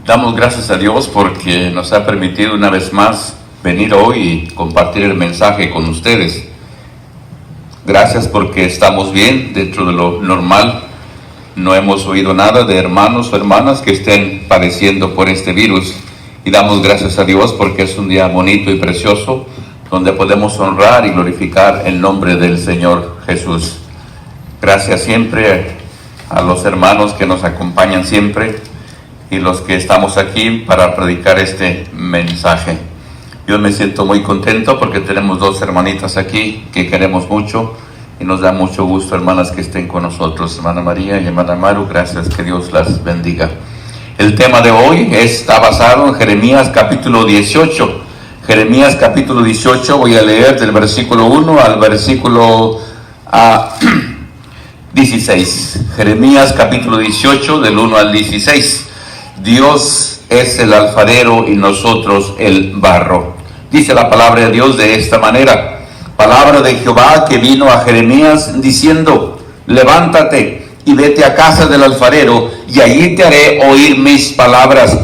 Damos gracias a Dios porque nos ha permitido una vez más venir hoy y compartir el mensaje con ustedes. Gracias porque estamos bien dentro de lo normal. No hemos oído nada de hermanos o hermanas que estén padeciendo por este virus. Y damos gracias a Dios porque es un día bonito y precioso donde podemos honrar y glorificar el nombre del Señor Jesús. Gracias siempre a los hermanos que nos acompañan siempre y los que estamos aquí para predicar este mensaje. Yo me siento muy contento porque tenemos dos hermanitas aquí que queremos mucho y nos da mucho gusto, hermanas, que estén con nosotros, hermana María y hermana Maru. Gracias, que Dios las bendiga. El tema de hoy está basado en Jeremías capítulo 18. Jeremías capítulo 18, voy a leer del versículo 1 al versículo 16. Jeremías capítulo 18, del 1 al 16. Dios es el alfarero y nosotros el barro. Dice la palabra de Dios de esta manera: palabra de Jehová que vino a Jeremías diciendo: levántate y vete a casa del alfarero, y allí te haré oír mis palabras.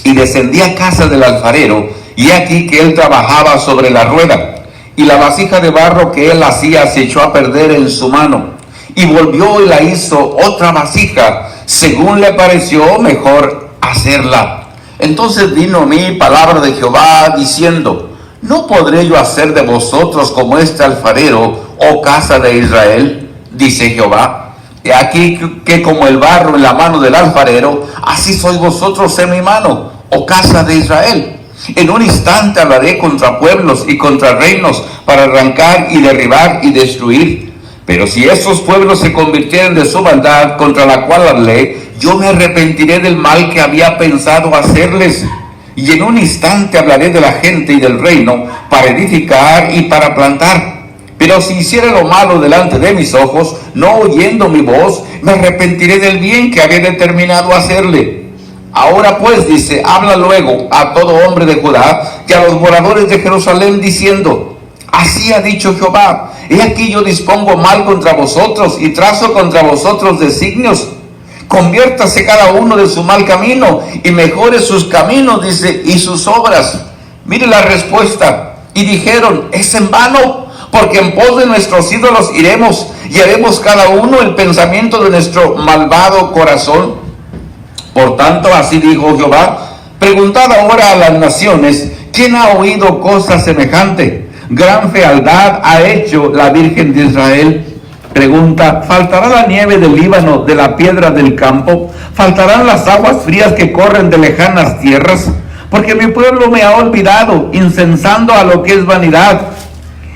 Y descendí a casa del alfarero, y aquí que él trabajaba sobre la rueda, y la vasija de barro que él hacía se echó a perder en su mano. Y volvió y la hizo otra vasija, según le pareció mejor hacerla. Entonces vino a mí palabra de Jehová diciendo: ¿no podré yo hacer de vosotros como este alfarero, oh casa de Israel? Dice Jehová: he aquí que como el barro en la mano del alfarero, así sois vosotros en mi mano, oh casa de Israel. En un instante hablaré contra pueblos y contra reinos, para arrancar y derribar y destruir. Pero si esos pueblos se convirtieren de su maldad contra la cual hablé, yo me arrepentiré del mal que había pensado hacerles. Y en un instante hablaré de la gente y del reino, para edificar y para plantar. Pero si hiciere lo malo delante de mis ojos, no oyendo mi voz, me arrepentiré del bien que había determinado hacerle. Ahora pues, dice, habla luego a todo hombre de Judá y a los moradores de Jerusalén, diciendo: así ha dicho Jehová: he aquí yo dispongo mal contra vosotros y trazo contra vosotros designios. Conviértase cada uno de su mal camino y mejore sus caminos, dice, y sus obras. Mire la respuesta. Y dijeron: es en vano, porque en pos de nuestros ídolos iremos y haremos cada uno el pensamiento de nuestro malvado corazón. Por tanto, así dijo Jehová: preguntad ahora a las naciones, ¿quién ha oído cosa semejante? Gran fealdad ha hecho la Virgen de Israel. Pregunta: ¿faltará la nieve del Líbano, de la piedra del campo? ¿Faltarán las aguas frías que corren de lejanas tierras? Porque mi pueblo me ha olvidado, incensando a lo que es vanidad,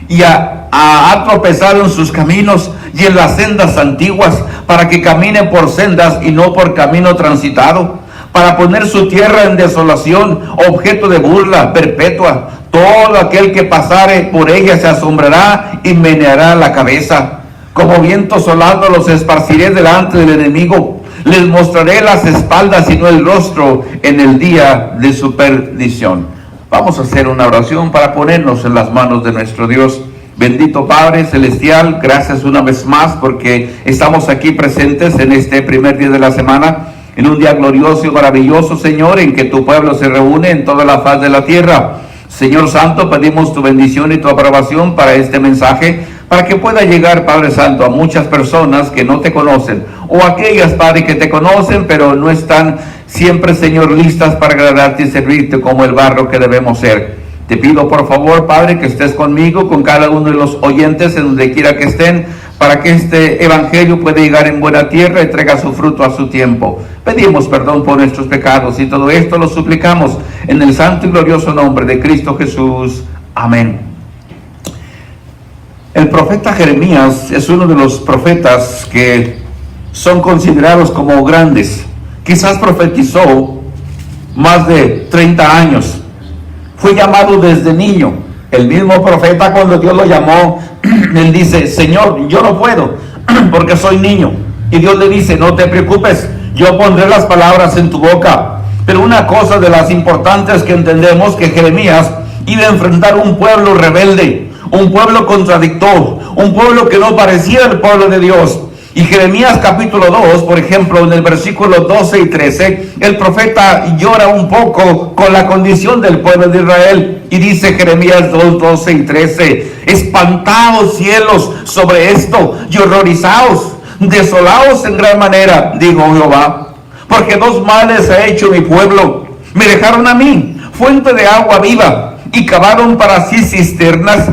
y ha tropezado en sus caminos y en las sendas antiguas, para que camine por sendas y no por camino transitado, para poner su tierra en desolación, objeto de burla perpetua. Todo aquel que pasare por ella se asombrará y meneará la cabeza. Como viento solano los esparciré delante del enemigo. Les mostraré las espaldas y no el rostro en el día de su perdición. Vamos a hacer una oración para ponernos en las manos de nuestro Dios. Bendito Padre Celestial, gracias una vez más porque estamos aquí presentes en este primer día de la semana, en un día glorioso y maravilloso, Señor, en que tu pueblo se reúne en toda la faz de la tierra. Señor Santo, pedimos tu bendición y tu aprobación para este mensaje, para que pueda llegar, Padre Santo, a muchas personas que no te conocen, o aquellas, Padre, que te conocen, pero no están siempre, Señor, listas para agradarte y servirte como el barro que debemos ser. Te pido, por favor, Padre, que estés conmigo, con cada uno de los oyentes, en donde quiera que estén, para que este evangelio pueda llegar en buena tierra y traiga su fruto a su tiempo. Pedimos perdón por nuestros pecados y todo esto lo suplicamos en el santo y glorioso nombre de Cristo Jesús. Amén. El profeta Jeremías es uno de los profetas que son considerados como grandes. Quizás profetizó más de 30 años. Fue llamado desde niño. El mismo profeta, cuando Dios lo llamó, él dice: Señor, yo no puedo porque soy niño. Y Dios le dice: no te preocupes, yo pondré las palabras en tu boca. Pero una cosa de las importantes que entendemos, que Jeremías iba a enfrentar un pueblo rebelde, un pueblo contradictor, un pueblo que no parecía el pueblo de Dios. Y Jeremías capítulo 2, por ejemplo, en el versículo 12 y 13, el profeta llora un poco con la condición del pueblo de Israel. Y dice Jeremías 2, 12 y 13, espantaos cielos sobre esto y horrorizaos, desolaos en gran manera, dijo Jehová, porque dos males ha hecho mi pueblo. Me dejaron a mí, fuente de agua viva, y cavaron para sí cisternas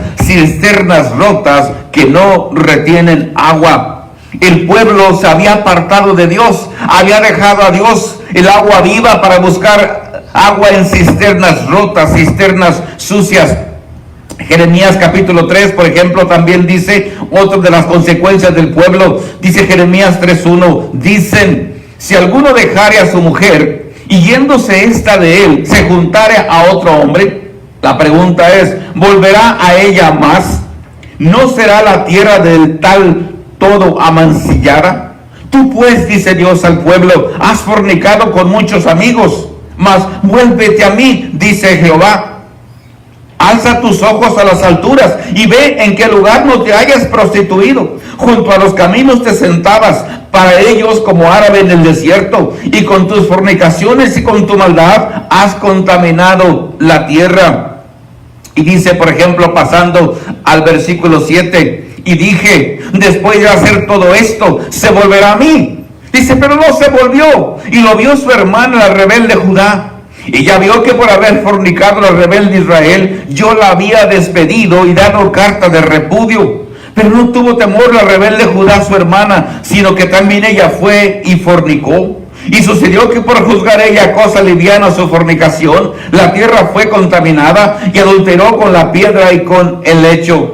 rotas que no retienen agua. El pueblo se había apartado de Dios, había dejado a Dios el agua viva para buscar agua en cisternas rotas, cisternas sucias. Jeremías capítulo 3, por ejemplo, también dice otra de las consecuencias del pueblo. Dice Jeremías 3:1, dicen, si alguno dejare a su mujer y yéndose esta de él, se juntare a otro hombre, la pregunta es, ¿volverá a ella más? ¿No será la tierra del tal todo amancillada? Tú pues, dice Dios al pueblo, has fornicado con muchos amigos, mas vuélvete a mí, dice Jehová. Alza tus ojos a las alturas y ve en qué lugar no te hayas prostituido. Junto a los caminos te sentabas, para ellos como árabe en el desierto, y con tus fornicaciones y con tu maldad has contaminado la tierra. Y dice, por ejemplo, pasando al versículo 7, y dije, después de hacer todo esto, se volverá a mí. Dice, pero no se volvió, y lo vio su hermana, la rebelde Judá. Y ya vio que por haber fornicado la rebelde Israel, yo la había despedido y dado carta de repudio. Pero no tuvo temor la rebelde Judá, su hermana, sino que también ella fue y fornicó. Y sucedió que por juzgar ella cosa liviana su fornicación, la tierra fue contaminada y adulteró con la piedra y con el leño.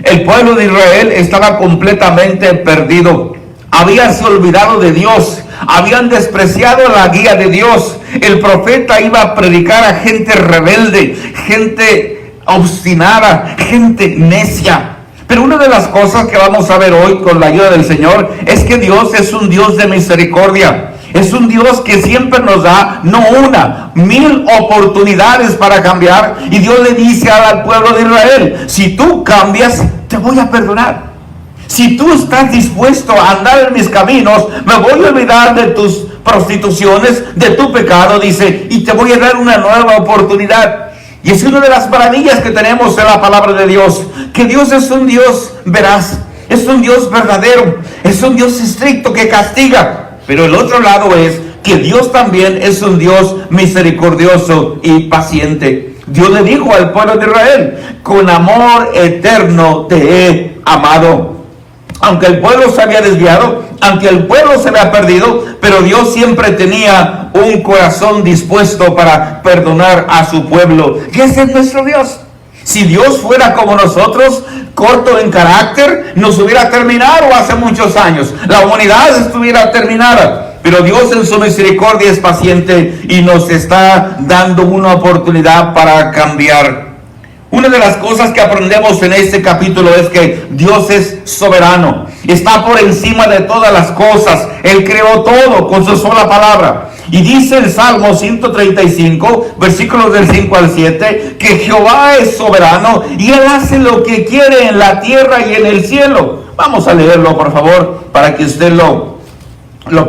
El pueblo de Israel estaba completamente perdido. Habíanse olvidado de Dios, habían despreciado la guía de Dios. El profeta iba a predicar a gente rebelde, gente obstinada, gente necia. Pero una de las cosas que vamos a ver hoy con la ayuda del Señor es que Dios es un Dios de misericordia. Es un Dios que siempre nos da, no una, 1000 oportunidades para cambiar. Y Dios le dice al pueblo de Israel, si tú cambias, te voy a perdonar. Si tú estás dispuesto a andar en mis caminos, me voy a olvidar de tus prostituciones, de tu pecado, dice, y te voy a dar una nueva oportunidad. Y es una de las maravillas que tenemos en la palabra de Dios, que Dios es un Dios veraz, es un Dios verdadero, es un Dios estricto que castiga. Pero el otro lado es que Dios también es un Dios misericordioso y paciente. Dios le dijo al pueblo de Israel, con amor eterno te he amado. Aunque el pueblo se había desviado, aunque el pueblo se había perdido, pero Dios siempre tenía un corazón dispuesto para perdonar a su pueblo. Y ese es nuestro Dios. Si Dios fuera como nosotros, corto en carácter, nos hubiera terminado hace muchos años. La humanidad estuviera terminada. Pero Dios en su misericordia es paciente y nos está dando una oportunidad para cambiar. Una de las cosas que aprendemos en este capítulo es que Dios es soberano. Está por encima de todas las cosas. Él creó todo con su sola palabra. Y dice el Salmo 135, versículos del 5 al 7, que Jehová es soberano y Él hace lo que quiere en la tierra y en el cielo. Vamos a leerlo, por favor, para que usted lo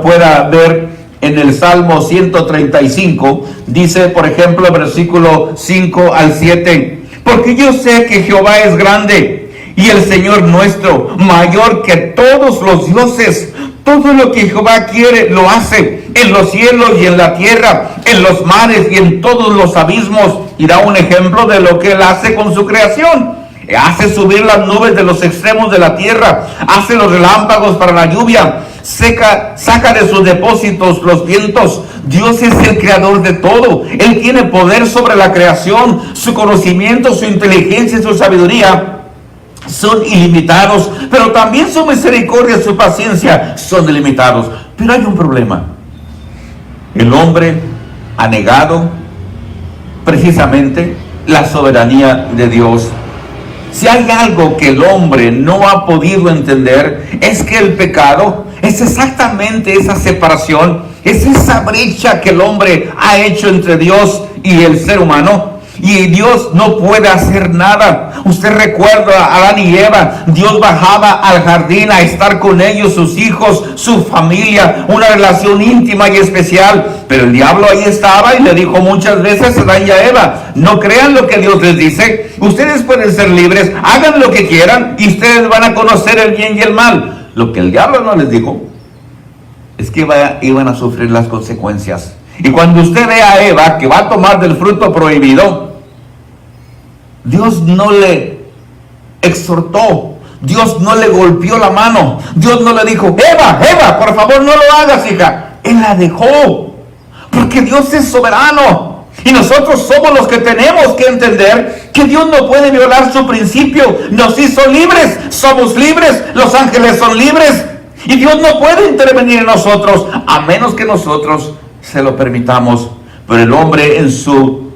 pueda ver. En el Salmo 135, dice, por ejemplo, versículo 5 al 7, porque yo sé que Jehová es grande y el Señor nuestro, mayor que todos los dioses. Todo lo que Jehová quiere lo hace en los cielos y en la tierra, en los mares y en todos los abismos. Y da un ejemplo de lo que Él hace con su creación. Hace subir las nubes de los extremos de la tierra, hace los relámpagos para la lluvia, saca de sus depósitos los vientos. Dios es el creador de todo. Él tiene poder sobre la creación. Su conocimiento, su inteligencia y su sabiduría son ilimitados, pero también su misericordia y su paciencia son ilimitados. Pero hay un problema. El hombre ha negado precisamente la soberanía de Dios. Si hay algo que el hombre no ha podido entender, es que el pecado es exactamente esa separación, es esa brecha que el hombre ha hecho entre Dios y el ser humano. y Dios no puede hacer nada. Usted recuerda a Adán y Eva, Dios bajaba al jardín a estar con ellos, sus hijos, su familia, una relación íntima y especial, pero el diablo ahí estaba y le dijo muchas veces a Adán y a Eva: no crean lo que Dios les dice, ustedes pueden ser libres, hagan lo que quieran y ustedes van a conocer el bien y el mal. Lo que el diablo no les dijo es que iban a sufrir las consecuencias. Y cuando usted ve a Eva que va a tomar del fruto prohibido, Dios no le exhortó, Dios no le golpeó la mano, Dios no le dijo: Eva, Eva, por favor no lo hagas, hija. Él la dejó, porque Dios es soberano. Y nosotros somos los que tenemos que entender que Dios no puede violar su principio. Nos hizo libres, somos libres, los ángeles son libres. Y Dios no puede intervenir en nosotros, a menos que nosotros se lo permitamos. Pero el hombre en su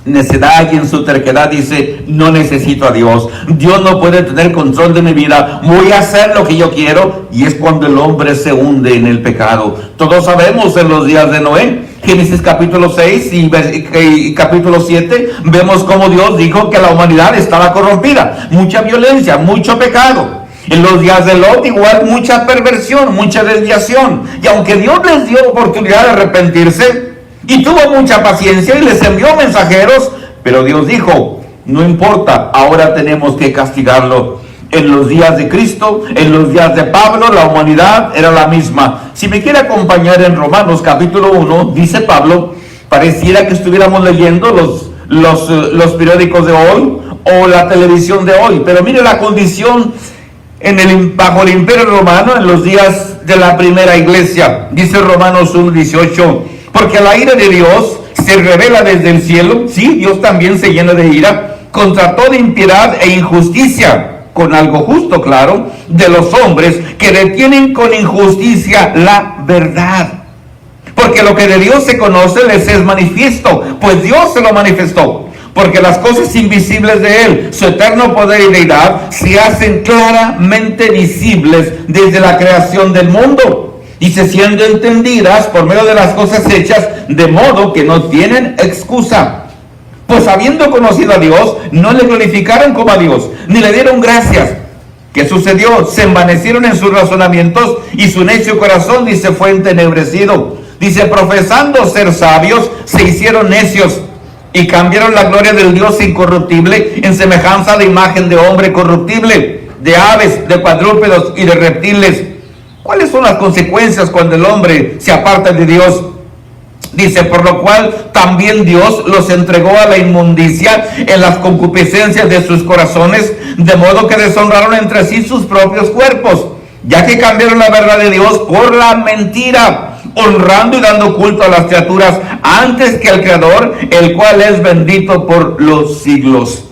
necedad y en su terquedad dice: no necesito a Dios, Dios no puede tener control de mi vida, voy a hacer lo que yo quiero. Y es cuando el hombre se hunde en el pecado. Todos sabemos en los días de Noé, Génesis capítulo 6 y capítulo 7, vemos cómo Dios dijo que la humanidad estaba corrompida, mucha violencia, mucho pecado. En los días de Lot igual, mucha perversión, mucha desviación. Y aunque Dios les dio oportunidad de arrepentirse y tuvo mucha paciencia y les envió mensajeros, pero Dios dijo: no importa, ahora tenemos que castigarlo. En los días de Cristo, en los días de Pablo, la humanidad era la misma. Si me quiere acompañar en Romanos capítulo 1, dice Pablo, pareciera que estuviéramos leyendo los periódicos de hoy o la televisión de hoy, pero mire la condición bajo el imperio romano en los días de la primera iglesia. Dice Romanos 1:18, porque la ira de Dios se revela desde el cielo. Sí, Dios también se llena de ira contra toda impiedad e injusticia, con algo justo, claro, de los hombres que detienen con injusticia la verdad. Porque lo que de Dios se conoce les es manifiesto, pues Dios se lo manifestó. Porque las cosas invisibles de Él, su eterno poder y deidad, se hacen claramente visibles desde la creación del mundo, y se siendo entendidas por medio de las cosas hechas, de modo que no tienen excusa. Pues habiendo conocido a Dios, no le glorificaron como a Dios, ni le dieron gracias. ¿Qué sucedió? Se envanecieron en sus razonamientos, y su necio corazón, dice, fue entenebrecido. Dice, profesando ser sabios, se hicieron necios, y cambiaron la gloria del Dios incorruptible en semejanza de imagen de hombre corruptible, de aves, de cuadrúpedos y de reptiles. ¿Cuáles son las consecuencias cuando el hombre se aparta de Dios? Dice, por lo cual también Dios los entregó a la inmundicia en las concupiscencias de sus corazones, de modo que deshonraron entre sí sus propios cuerpos, ya que cambiaron la verdad de Dios por la mentira, honrando y dando culto a las criaturas antes que al Creador, el cual es bendito por los siglos.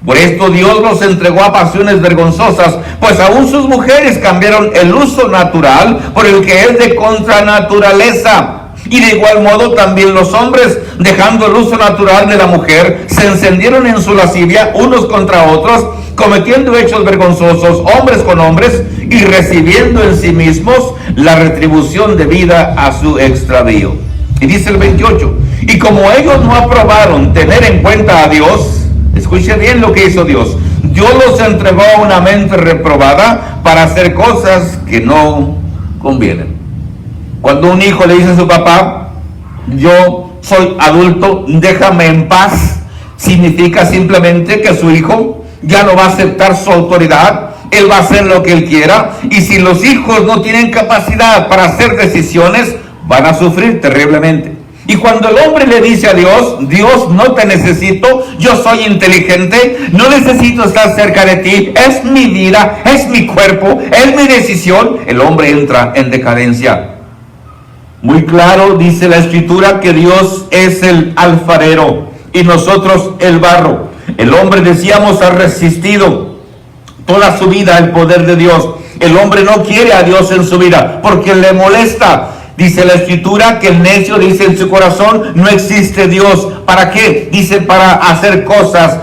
Por esto Dios los entregó a pasiones vergonzosas, pues aún sus mujeres cambiaron el uso natural por el que es de contranaturaleza. Y de igual modo también los hombres, dejando el uso natural de la mujer, se encendieron en su lascivia unos contra otros, cometiendo hechos vergonzosos hombres con hombres, y recibiendo en sí mismos la retribución debida a su extravío. Y dice el 28, y como ellos no aprobaron tener en cuenta a Dios, escuche bien lo que hizo Dios, Dios los entregó a una mente reprobada para hacer cosas que no convienen. Cuando un hijo le dice a su papá, yo soy adulto, déjame en paz, significa simplemente que su hijo ya no va a aceptar su autoridad, él va a hacer lo que él quiera, y si los hijos no tienen capacidad para hacer decisiones, van a sufrir terriblemente. Y cuando el hombre le dice a Dios, Dios, no te necesito, yo soy inteligente, no necesito estar cerca de ti, es mi vida, es mi cuerpo, es mi decisión, el hombre entra en decadencia. Muy claro dice la Escritura que Dios es el alfarero y nosotros el barro. El hombre, decíamos, ha resistido toda su vida el poder de Dios. El hombre no quiere a Dios en su vida porque le molesta. Dice la Escritura que el necio dice en su corazón, no existe Dios. ¿Para qué? Dice, para hacer cosas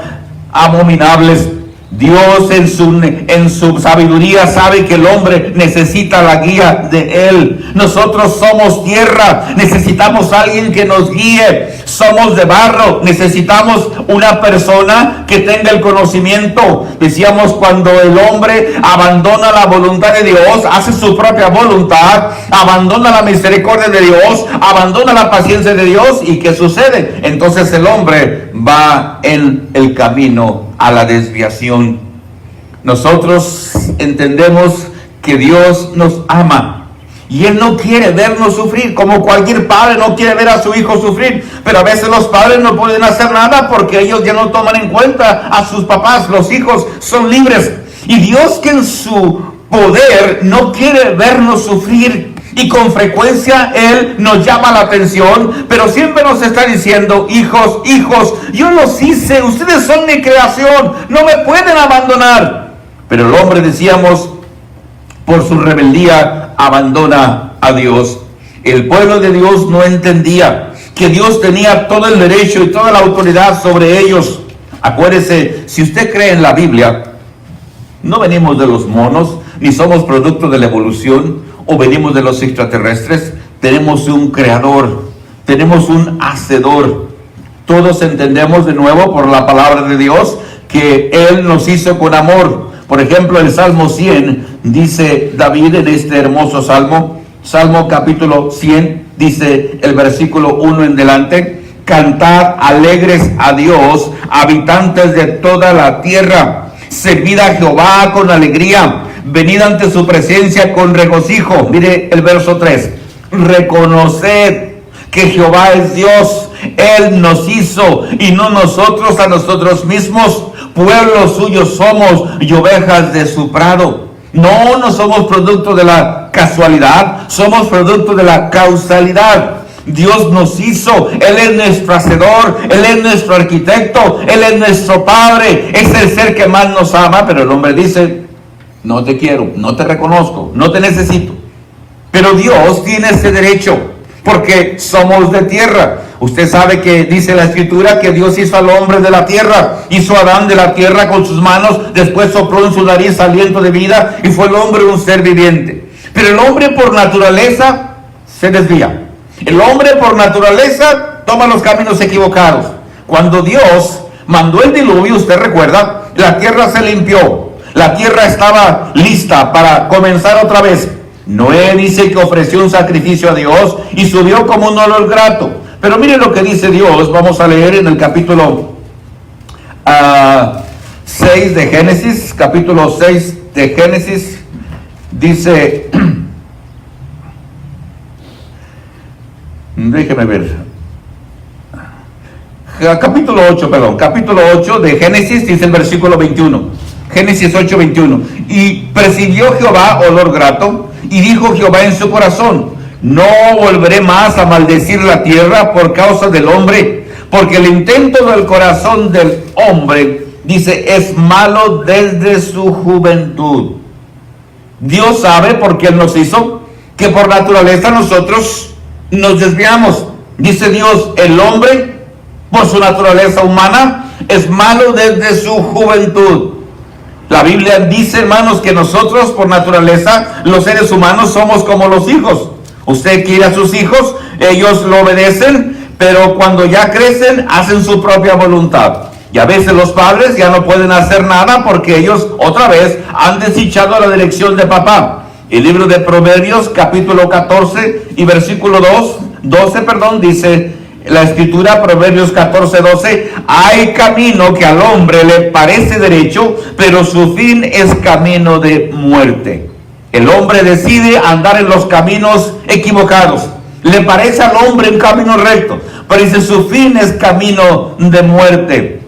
abominables. Dios en su sabiduría sabe que el hombre necesita la guía de Él. Nosotros somos tierra, necesitamos a alguien que nos guíe. Somos de barro, necesitamos una persona que tenga el conocimiento. Decíamos, cuando el hombre abandona la voluntad de Dios, hace su propia voluntad, abandona la misericordia de Dios, abandona la paciencia de Dios, ¿y qué sucede? Entonces el hombre va en el camino a la desviación. Nosotros entendemos que Dios nos ama y Él no quiere vernos sufrir, como cualquier padre no quiere ver a su hijo sufrir. Pero a veces los padres no pueden hacer nada porque ellos ya no toman en cuenta a sus papás. Los hijos son libres, y Dios, que en su poder no quiere vernos sufrir, y con frecuencia Él nos llama la atención, pero siempre nos está diciendo: hijos, yo los hice, ustedes son mi creación, no me pueden abandonar. Pero el hombre, decíamos, por su rebeldía abandona a Dios. El pueblo de Dios no entendía que Dios tenía todo el derecho y toda la autoridad sobre ellos. Acuérdese, si usted cree en la Biblia, no venimos de los monos, ni somos producto de la evolución, o venimos de los extraterrestres. Tenemos un creador, tenemos un hacedor. Todos entendemos de nuevo por la palabra de Dios que Él nos hizo con amor. Por ejemplo, el Salmo 100, dice David en este hermoso Salmo, Salmo capítulo 100, dice el versículo 1 en delante: cantad alegres a Dios, habitantes de toda la tierra, servid a Jehová con alegría, venid ante su presencia con regocijo. Mire el verso 3, reconoced que Jehová es Dios, Él nos hizo y no nosotros a nosotros mismos. Pueblo suyo somos y ovejas de su prado. No somos producto de la casualidad, somos producto de la causalidad. Dios nos hizo, Él es nuestro hacedor, Él es nuestro arquitecto, Él es nuestro Padre, es el ser que más nos ama. Pero el hombre dice: no te quiero, no te reconozco, no te necesito. Pero Dios tiene ese derecho, porque somos de tierra. Usted sabe que dice la Escritura que Dios hizo al hombre de la tierra, hizo a Adán de la tierra con sus manos, después sopló en su nariz aliento de vida, y fue el hombre un ser viviente. Pero el hombre por naturaleza se desvía. El hombre por naturaleza toma los caminos equivocados. Cuando Dios mandó el diluvio, usted recuerda, la tierra se limpió, la tierra estaba lista para comenzar otra vez. Noé dice que ofreció un sacrificio a Dios y subió como un olor grato. Pero mire lo que dice Dios. Vamos a leer en el capítulo 6 de Génesis. Capítulo 6 de Génesis. Dice, déjeme ver. Capítulo 8 de Génesis, dice el versículo 21. Génesis 8, 21. Y percibió Jehová olor grato, y dijo Jehová en su corazón: no volveré más a maldecir la tierra por causa del hombre, porque el intento del corazón del hombre, dice, es malo desde su juventud. Dios sabe, porque Él nos hizo, que por naturaleza nosotros nos desviamos. Dice Dios: el hombre, por su naturaleza humana, es malo desde su juventud. La Biblia dice, hermanos, que nosotros por naturaleza, los seres humanos, somos como los hijos. Usted quiere a sus hijos, ellos lo obedecen, pero cuando ya crecen, hacen su propia voluntad. Y a veces los padres ya no pueden hacer nada porque ellos otra vez han desechado la dirección de papá. El libro de Proverbios, capítulo 14 y versículo 12, dice la Escritura, Proverbios 14:12: hay camino que al hombre le parece derecho, pero su fin es camino de muerte. El hombre decide andar en los caminos equivocados. Le parece al hombre un camino recto, pero dice su fin es camino de muerte.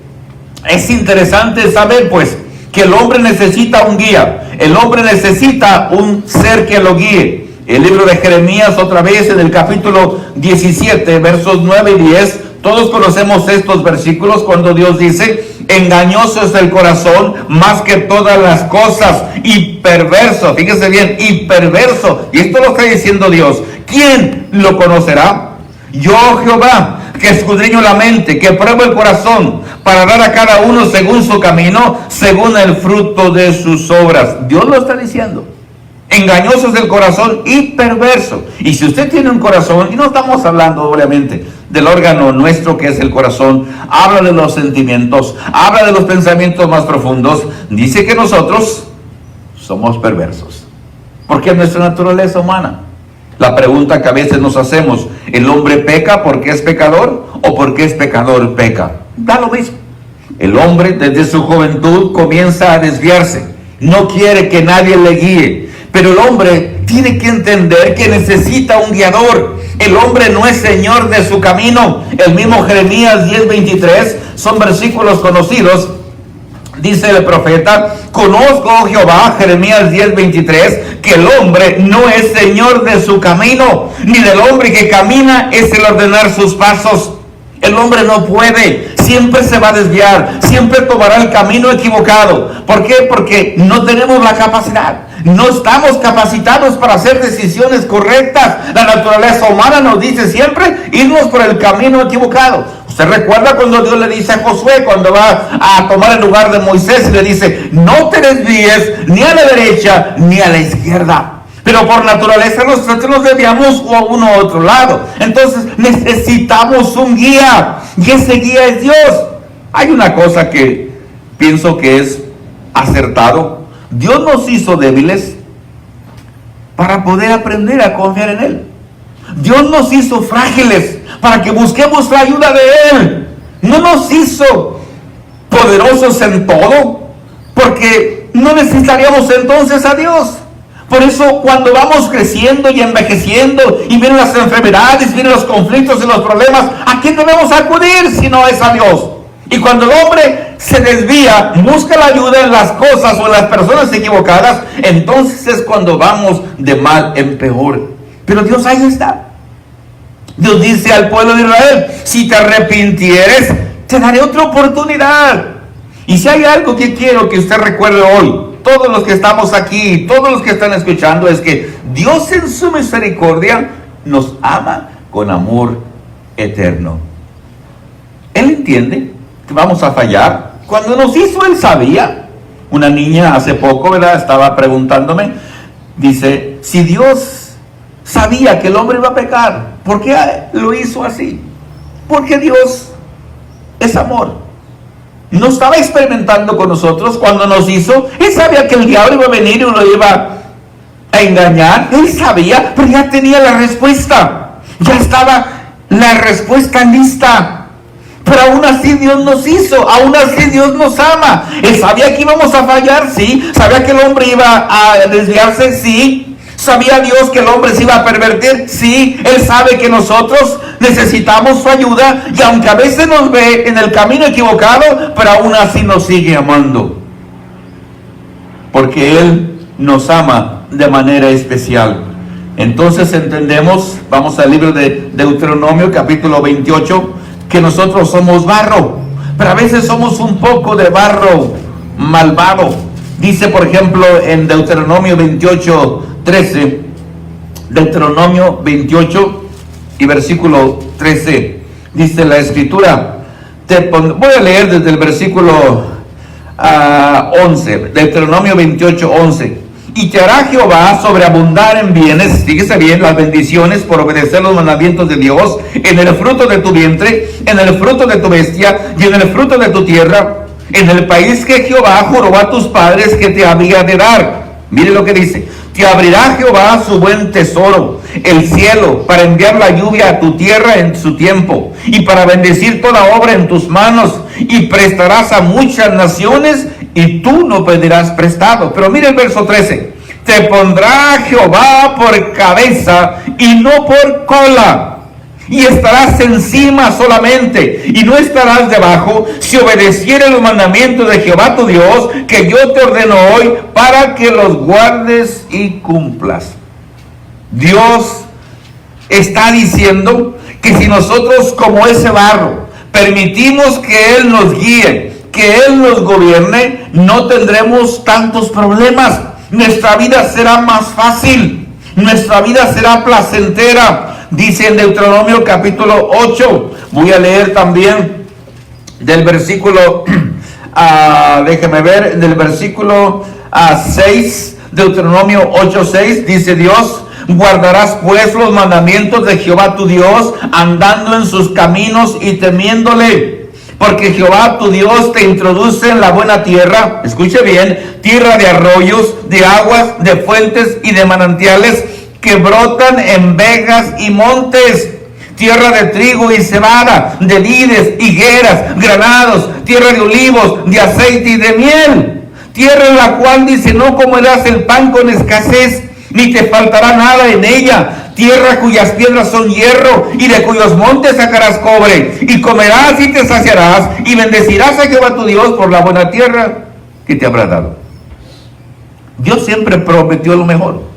Es interesante saber, pues, que el hombre necesita un guía. El hombre necesita un ser que lo guíe. El libro de Jeremías, otra vez en el capítulo 17, versos 9 y 10, todos conocemos estos versículos cuando Dios dice: engañoso es el corazón más que todas las cosas, y perverso, fíjese bien, y perverso. Y esto lo está diciendo Dios. ¿Quién lo conocerá? Yo, Jehová, que escudriño la mente, que pruebo el corazón, para dar a cada uno según su camino, según el fruto de sus obras. Dios lo está diciendo. Engañosos del corazón y perverso. Y si usted tiene un corazón, y no estamos hablando obviamente del órgano nuestro que es el corazón, habla de los sentimientos, habla de los pensamientos más profundos, dice que nosotros somos perversos, porque es nuestra naturaleza humana. La pregunta que a veces nos hacemos, ¿el hombre peca porque es pecador o porque es pecador peca? Da lo mismo. El hombre desde su juventud comienza a desviarse, no quiere que nadie le guíe, pero el hombre tiene que entender que necesita un guiador. El hombre no es señor de su camino. El mismo Jeremías 10:23, son versículos conocidos. Dice el profeta, conozco, oh Jehová, Jeremías 10:23, que el hombre no es señor de su camino, ni del hombre que camina es el ordenar sus pasos. El hombre no puede, siempre se va a desviar, siempre tomará el camino equivocado. ¿Por qué? Porque no tenemos la capacidad, no estamos capacitados para hacer decisiones correctas. La naturaleza humana nos dice siempre irnos por el camino equivocado. ¿Usted recuerda cuando Dios le dice a Josué, cuando va a tomar el lugar de Moisés, y le dice, no te desvíes ni a la derecha ni a la izquierda? Pero por naturaleza nosotros nos desviamos a uno u otro lado. Entonces necesitamos un guía, y ese guía es Dios. Hay una cosa que pienso que es acertado. Dios nos hizo débiles para poder aprender a confiar en Él. Dios nos hizo frágiles para que busquemos la ayuda de Él. No nos hizo poderosos en todo, porque no necesitaríamos entonces a Dios. Por eso cuando vamos creciendo y envejeciendo y vienen las enfermedades, vienen los conflictos y los problemas, ¿a quién debemos acudir si no es a Dios? Y cuando el hombre se desvía, busca la ayuda en las cosas o en las personas equivocadas, entonces es cuando vamos de mal en peor. Pero Dios ahí está. Dios dice al pueblo de Israel, si te arrepintieres, te daré otra oportunidad. Y si hay algo que quiero que usted recuerde hoy, todos los que estamos aquí, todos los que están escuchando, es que Dios en su misericordia nos ama con amor eterno. Él entiende que vamos a fallar. Cuando nos hizo, Él sabía. Una niña hace poco, ¿verdad?, estaba preguntándome, dice, si Dios sabía que el hombre iba a pecar, ¿por qué lo hizo así? Porque Dios es amor. No estaba experimentando con nosotros cuando nos hizo. Él sabía que el diablo iba a venir y lo iba a engañar. Él sabía, pero ya tenía la respuesta. Ya estaba la respuesta lista. Pero aún así Dios nos hizo, aún así Dios nos ama. Él sabía que íbamos a fallar, sí. Sabía que el hombre iba a desviarse, sí. ¿Sabía Dios que el hombre se iba a pervertir? Sí. Él sabe que nosotros necesitamos su ayuda, y aunque a veces nos ve en el camino equivocado, pero aún así nos sigue amando, porque Él nos ama de manera especial. Entonces entendemos, vamos al libro de Deuteronomio capítulo 28, que nosotros somos barro, pero a veces somos un poco de barro malvado. Dice por ejemplo en Deuteronomio 28:13, Deuteronomio 28 y versículo 13, dice la escritura, voy a leer desde el versículo 11, Deuteronomio 28:11, y te hará Jehová sobreabundar en bienes, fíjese bien, las bendiciones por obedecer los mandamientos de Dios, en el fruto de tu vientre, en el fruto de tu bestia y en el fruto de tu tierra, en el país que Jehová juró a tus padres que te había de dar. Mire lo que dice, te abrirá Jehová su buen tesoro, el cielo, para enviar la lluvia a tu tierra en su tiempo, y para bendecir toda obra en tus manos, y prestarás a muchas naciones, y tú no pedirás prestado. Pero mire el verso 13, te pondrá Jehová por cabeza y no por cola, y estarás encima solamente, y no estarás debajo, si obedecieres los mandamientos de Jehová tu Dios, que yo te ordeno hoy, para que los guardes y cumplas. Dios está diciendo que si nosotros, como ese barro, permitimos que Él nos guíe, que Él nos gobierne, no tendremos tantos problemas. Nuestra vida será más fácil, nuestra vida será placentera, Dice en Deuteronomio capítulo 8, voy a leer también del versículo, déjeme ver, del versículo 6, Deuteronomio 8:6, dice Dios: guardarás pues los mandamientos de Jehová tu Dios, andando en sus caminos y temiéndole, porque Jehová tu Dios te introduce en la buena tierra, escuche bien, tierra de arroyos, de aguas, de fuentes y de manantiales que brotan en vegas y montes, tierra de trigo y cebada, de lides, higueras, granados, tierra de olivos, de aceite y de miel, tierra en la cual dice: no comerás el pan con escasez, ni te faltará nada en ella, tierra cuyas piedras son hierro, y de cuyos montes sacarás cobre, y comerás y te saciarás, y bendecirás a Jehová tu Dios por la buena tierra que te habrá dado. Dios siempre prometió lo mejor.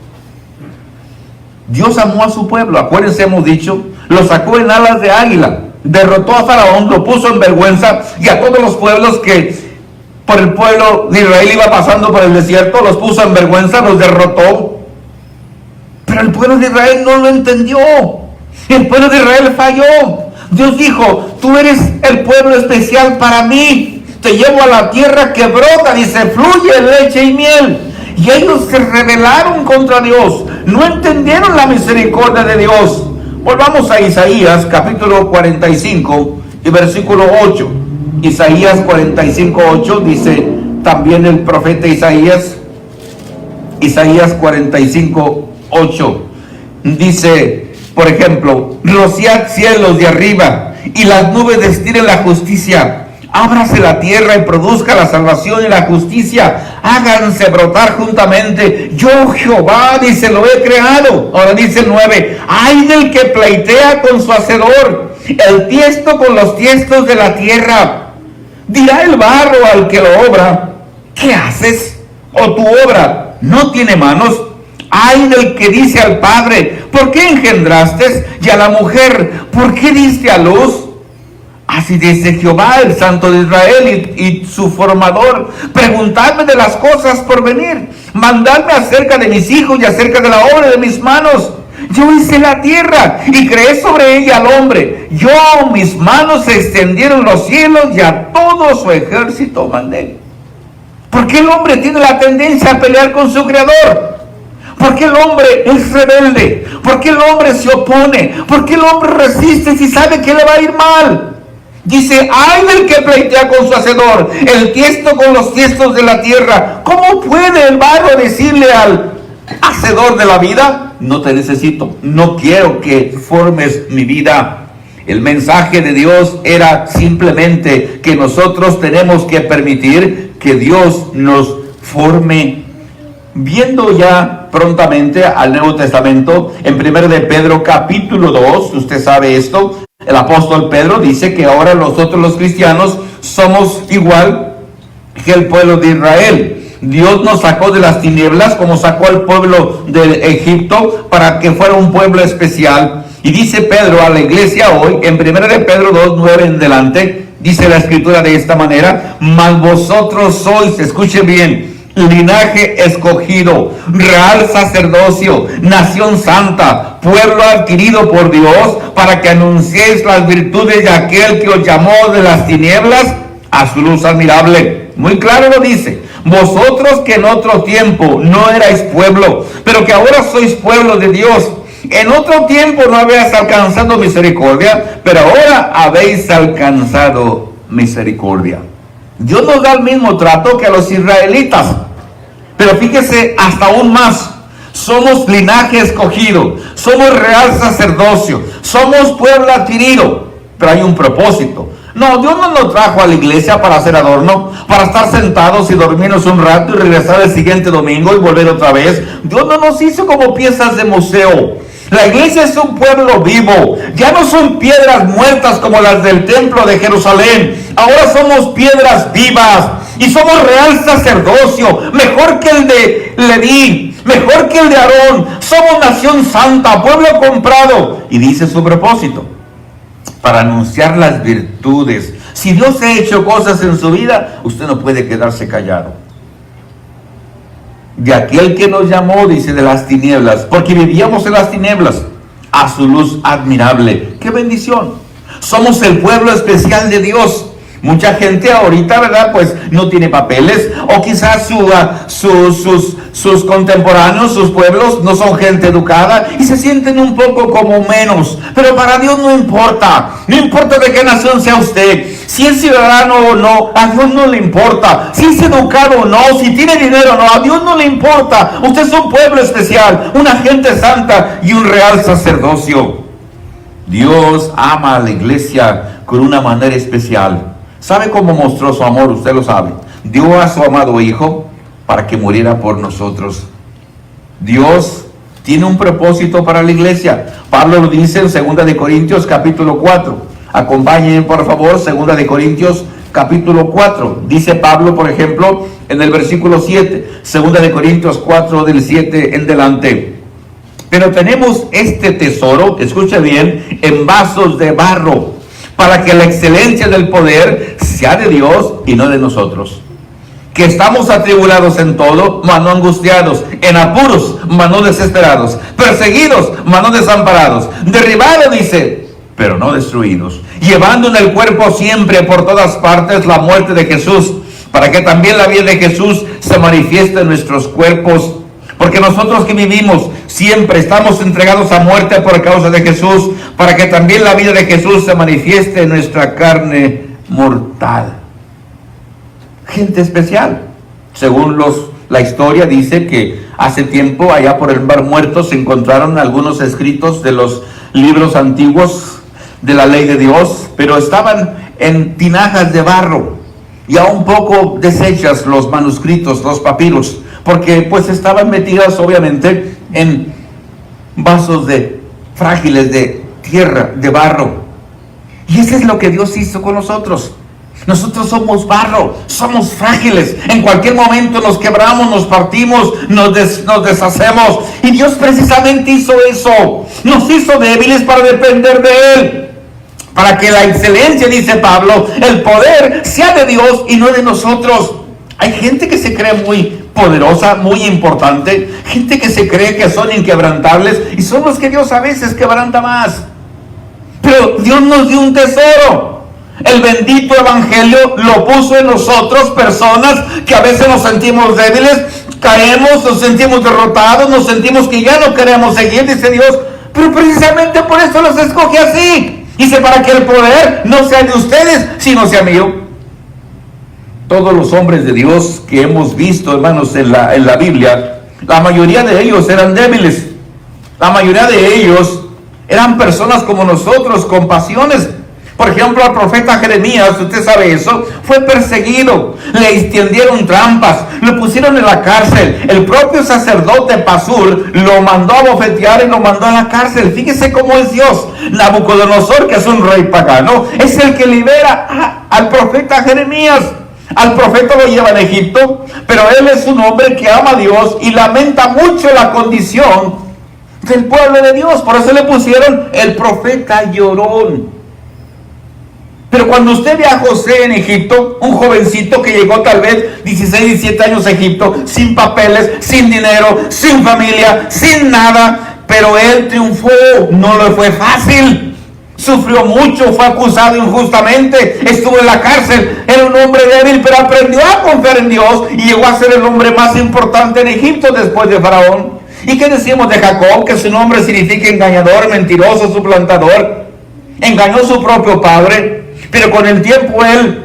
Dios amó a su pueblo, acuérdense, hemos dicho, lo sacó en alas de águila, derrotó a Faraón, lo puso en vergüenza, y a todos los pueblos que por el pueblo de Israel iba pasando por el desierto, los puso en vergüenza, los derrotó. Pero el pueblo de Israel no lo entendió. El pueblo de Israel falló. Dios dijo: tú eres el pueblo especial para mí, te llevo a la tierra que brota, dice, fluye leche y miel. Y ellos se rebelaron contra Dios, no entendieron la misericordia de Dios. Volvamos a Isaías capítulo 45 y versículo 8. Isaías 45:8 dice también el profeta Isaías. Isaías 45:8 dice, por ejemplo: rociad cielos de arriba, y las nubes destilen la justicia. Ábrase la tierra y produzca la salvación y la justicia. Háganse brotar juntamente. Yo, Jehová, dice, lo he creado. Ahora dice el 9: ay del que pleitea con su hacedor, el tiesto con los tiestos de la tierra. Dirá el barro al que lo obra: ¿qué haces? ¿O tu obra no tiene manos? Ay del que dice al padre: ¿por qué engendraste? Y a la mujer: ¿por qué diste a luz? Así dice Jehová, el Santo de Israel y su formador: preguntadme de las cosas por venir, mandadme acerca de mis hijos y acerca de la obra de mis manos. Yo hice la tierra y creé sobre ella al hombre. Yo, mis manos extendieron los cielos, y a todo su ejército mandé. ¿Por qué el hombre tiene la tendencia a pelear con su creador? ¿Por qué el hombre es rebelde? ¿Por qué el hombre se opone? ¿Por qué el hombre resiste si sabe que le va a ir mal? Dice: ay del que pleitea con su hacedor, el tiesto con los tiestos de la tierra. ¿Cómo puede el barro decirle al hacedor de la vida: no te necesito, no quiero que formes mi vida? El mensaje de Dios era simplemente que nosotros tenemos que permitir que Dios nos forme. Viendo ya prontamente al Nuevo Testamento, en 1 de Pedro capítulo 2, usted sabe esto, el apóstol Pedro dice que ahora nosotros los cristianos somos igual que el pueblo de Israel. Dios nos sacó de las tinieblas como sacó al pueblo de Egipto para que fuera un pueblo especial. Y dice Pedro a la iglesia hoy, en 1 de Pedro 2:9 en delante, dice la escritura de esta manera: mas vosotros sois, escuchen bien, linaje escogido, real sacerdocio, nación santa, pueblo adquirido por Dios, para que anunciéis las virtudes de aquel que os llamó de las tinieblas a su luz admirable. Muy claro lo dice: vosotros que en otro tiempo no erais pueblo, pero que ahora sois pueblo de Dios. En otro tiempo no habéis alcanzado misericordia, pero ahora habéis alcanzado misericordia. Dios nos da el mismo trato que a los israelitas, pero fíjese hasta aún más: somos linaje escogido, somos real sacerdocio, somos pueblo adquirido. Pero hay un propósito. No, Dios no nos trajo a la iglesia para hacer adorno, para estar sentados y dormirnos un rato y regresar el siguiente domingo y volver otra vez. Dios no nos hizo como piezas de museo. La iglesia es un pueblo vivo. Ya no son piedras muertas como las del templo de Jerusalén. Ahora somos piedras vivas y somos real sacerdocio, mejor que el de Leví, mejor que el de Aarón. Somos nación santa, pueblo comprado. Y dice su propósito: para anunciar las virtudes. Si Dios ha hecho cosas en su vida, usted no puede quedarse callado. De aquel que nos llamó, dice, de las tinieblas, porque vivíamos en las tinieblas, a su luz admirable. ¡Qué bendición! Somos el pueblo especial de Dios. Mucha gente ahorita, ¿verdad? Pues no tiene papeles, o quizás sus contemporáneos, sus pueblos, no son gente educada y se sienten un poco como menos. Pero para Dios no importa. No importa de qué nación sea usted. Si es ciudadano o no, a Dios no le importa. Si es educado o no, si tiene dinero o no, a Dios no le importa. Usted es un pueblo especial, una gente santa y un real sacerdocio. Dios ama a la iglesia con una manera especial. ¿Sabe cómo mostró su amor? Usted lo sabe. Dio a su amado Hijo para que muriera por nosotros. Dios tiene un propósito para la iglesia. Pablo lo dice en 2 de Corintios capítulo 4. Acompáñenme por favor, 2 de Corintios capítulo 4. Dice Pablo, por ejemplo, en el versículo 7. 2 de Corintios 4 del 7 en delante. Pero tenemos este tesoro, escucha bien, en vasos de barro, para que la excelencia del poder sea de Dios y no de nosotros. Que estamos atribulados en todo, mas no angustiados, en apuros, mas no desesperados, perseguidos, mas no desamparados, derribados, dice, pero no destruidos, llevando en el cuerpo siempre por todas partes la muerte de Jesús, para que también la vida de Jesús se manifieste en nuestros cuerpos. Porque nosotros que vivimos siempre estamos entregados a muerte por causa de Jesús, para que también la vida de Jesús se manifieste en nuestra carne mortal. Gente especial. Según la historia dice que hace tiempo allá por el Mar Muerto se encontraron algunos escritos de los libros antiguos de la ley de Dios, pero estaban en tinajas de barro, ya un poco deshechas los manuscritos, los papiros, porque pues estaban metidas obviamente en vasos frágiles de tierra, de barro. Y eso es lo que Dios hizo con nosotros. Nosotros somos barro, somos frágiles. En cualquier momento nos quebramos, nos partimos, nos deshacemos. Y Dios precisamente hizo eso. Nos hizo débiles para depender de Él. Para que la excelencia, dice Pablo, el poder sea de Dios y no de nosotros. Hay gente que se cree muy poderosa, muy importante, gente que se cree que son inquebrantables y son los que Dios a veces quebranta más. Pero Dios nos dio un tesoro. El bendito evangelio lo puso en nosotros, personas que a veces nos sentimos débiles, caemos, nos sentimos derrotados, nos sentimos que ya no queremos seguir, dice Dios, pero precisamente por eso los escoge así. Dice, para que el poder no sea de ustedes, sino sea mío. Todos los hombres de Dios que hemos visto, hermanos, en la Biblia, la mayoría de ellos eran débiles. La mayoría de ellos eran personas como nosotros, con pasiones. Por ejemplo, al profeta Jeremías, usted sabe eso, fue perseguido, le extendieron trampas, lo pusieron en la cárcel. El propio sacerdote Pasur lo mandó a bofetear y lo mandó a la cárcel. Fíjese cómo es Dios. Nabucodonosor, que es un rey pagano, es el que libera al profeta Jeremías. Al profeta lo llevan a Egipto, pero él es un hombre que ama a Dios y lamenta mucho la condición del pueblo de Dios. Por eso le pusieron el profeta llorón. Pero cuando usted ve a José en Egipto, un jovencito que llegó tal vez 16, 17 años a Egipto, sin papeles, sin dinero, sin familia, sin nada, pero él triunfó, no le fue fácil. Sufrió mucho, fue acusado injustamente, estuvo en la cárcel, era un hombre débil, pero aprendió a confiar en Dios y llegó a ser el hombre más importante en Egipto después de Faraón. ¿Y qué decimos de Jacob? Que su nombre significa engañador, mentiroso, suplantador. Engañó a su propio padre, pero con el tiempo él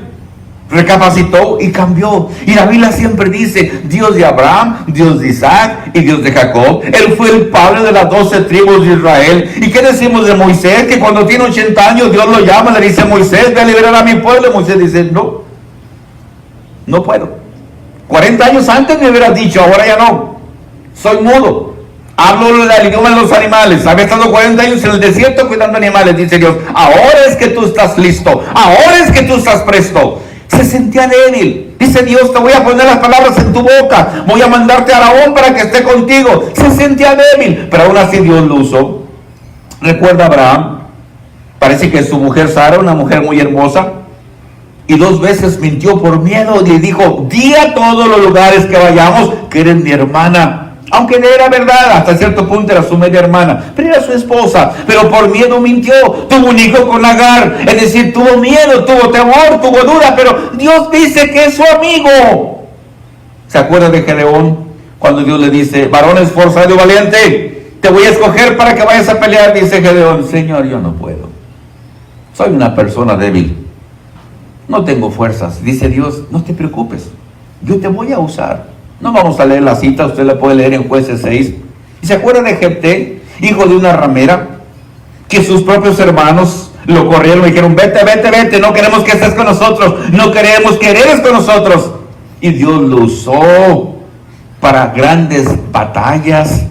recapacitó y cambió. Y la Biblia siempre dice, Dios de Abraham, Dios de Isaac y Dios de Jacob. Él fue el padre de las 12 tribus de Israel. ¿Y qué decimos de Moisés? Que cuando tiene 80 años Dios lo llama, le dice, Moisés, ve a liberar a mi pueblo. Y Moisés dice, no puedo. 40 años antes me hubieras dicho, ahora ya no. Soy mudo. Hablo el idioma de los animales. Había estado 40 años en el desierto cuidando animales, dice Dios. Ahora es que tú estás listo. Ahora es que tú estás presto. Se sentía débil. Dice Dios, te voy a poner las palabras en tu boca. Voy a mandarte a Aarón para que esté contigo. Se sentía débil, pero aún así Dios lo usó. Recuerda a Abraham. Parece que su mujer Sara, una mujer muy hermosa, y 2 veces mintió por miedo y dijo, di a todos los lugares que vayamos que eres mi hermana. Aunque era verdad, hasta cierto punto era su media hermana, pero era su esposa. Pero por miedo mintió, tuvo un hijo con Agar. Es decir, tuvo miedo, tuvo temor, tuvo duda, pero Dios dice que es su amigo. ¿Se acuerda de Gedeón? Cuando Dios le dice, varón esforzado y valiente, te voy a escoger para que vayas a pelear. Dice Gedeón, Señor, yo no puedo. Soy una persona débil. No tengo fuerzas. Dice Dios, no te preocupes, yo te voy a usar. No vamos a leer la cita, usted la puede leer en Jueces 6. ¿Y se acuerda de Jefté, hijo de una ramera, que sus propios hermanos lo corrieron y dijeron, vete, vete, vete, no queremos que estés con nosotros, no queremos que eres con nosotros? Y Dios lo usó para grandes batallas.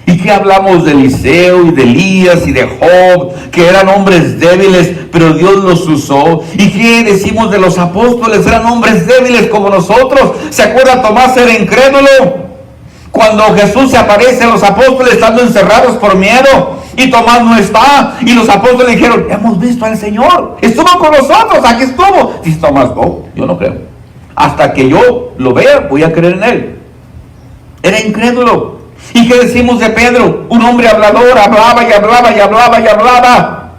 ¿Y qué hablamos de Eliseo y de Elías y de Job, que eran hombres débiles, pero Dios los usó? ¿Y qué decimos de los apóstoles? Eran hombres débiles como nosotros. ¿Se acuerda? Tomás era incrédulo. Cuando Jesús se aparece a los apóstoles estando encerrados por miedo, y Tomás no está, y los apóstoles dijeron, hemos visto al Señor, estuvo con nosotros, aquí estuvo. Dice Tomás, no, yo no creo. Hasta que yo lo vea, voy a creer en él. Era incrédulo. ¿Y qué decimos de Pedro? Un hombre hablador, hablaba y hablaba y hablaba y hablaba.